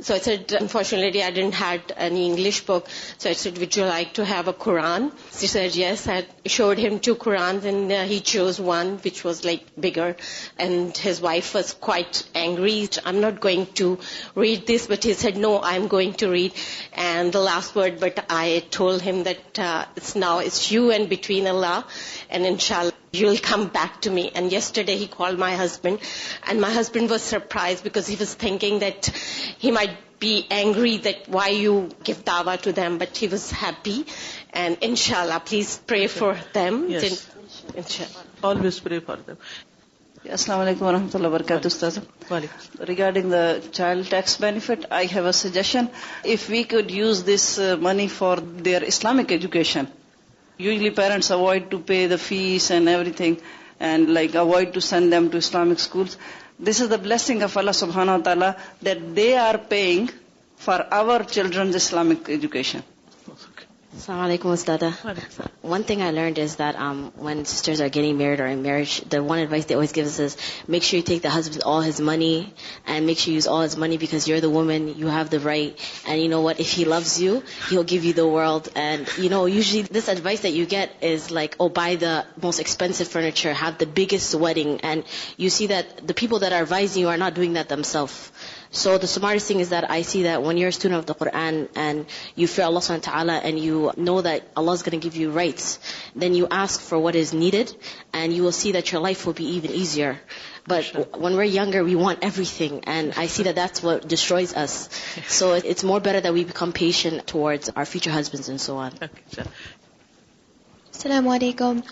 So I said, unfortunately, I didn't have any English book. So I said, would you like to have a Quran? He said, yes. I showed him 2 Qurans, and he chose one, which was like bigger. And his wife was quite angry. I'm not going to read this, but he said, no, I'm going to read. And the last word, but I told him that it's you and between Allah, and inshallah, you'll come back to me. And yesterday he called my husband, and my husband was surprised because he was thinking that he might be angry that why you give dawah to them, but he was happy. And inshallah, please pray for them. Yes. Inshallah. Always pray for them. Assalamu alaikum wa rahmatullahi wa barakatuh, Ustaz. Regarding the child tax benefit, I have a suggestion. If we could use this money for their Islamic education. Usually parents avoid to pay the fees and everything, and like avoid to send them to Islamic schools. This is the blessing of Allah subhanahu wa ta'ala that they are paying for our children's Islamic education. Assalamu alaikum, Ustada. One thing I learned is that when sisters are getting married or in marriage, the one advice they always give us is make sure you take the husband all his money, and make sure you use all his money because you're the woman, you have the right, and you know what, if he loves you, he'll give you the world. And you know, usually this advice that you get is like, oh, buy the most expensive furniture, have the biggest wedding, and you see that the people that are advising you are not doing that themselves. So the smartest thing is that I see that when you're a student of the Quran and you fear Allah subhanahu wa ta'ala and you know that Allah is going to give you rights, then you ask for what is needed, and you will see that your life will be even easier. But when we're younger, we want everything, and I see that that's what destroys us. So it's more better that we become patient towards our future husbands and so on. Assalamu alaikum.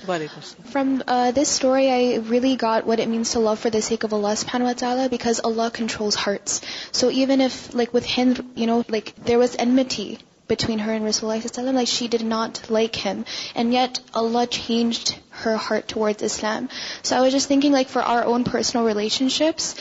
From this story, I really got what it means to love for the sake of Allah subhanahu wa ta'ala, because Allah controls hearts. So even if, like with Hind, you know, like there was enmity between her and Rasulullah sallallahu alaihi wasallam, like she did not like him, and yet Allah changed her heart towards Islam. So I was just thinking, like for our own personal relationships,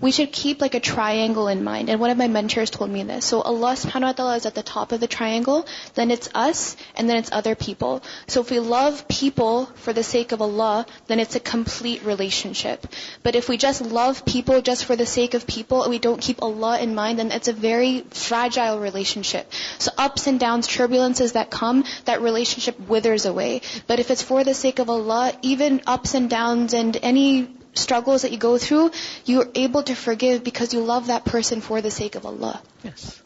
we should keep like a triangle in mind. And one of my mentors told me this. So Allah subhanahu wa ta'ala is at the top of the triangle, then it's us, and then it's other people. So if we love people for the sake of Allah, then it's a complete relationship. But if we just love people just for the sake of people, and we don't keep Allah in mind, then it's a very fragile relationship. So ups and downs, turbulences that come, that relationship withers away. But if it's for the sake of Allah, even ups and downs and any struggles that you go through, you're able to forgive because you love that person for the sake of Allah. Yes.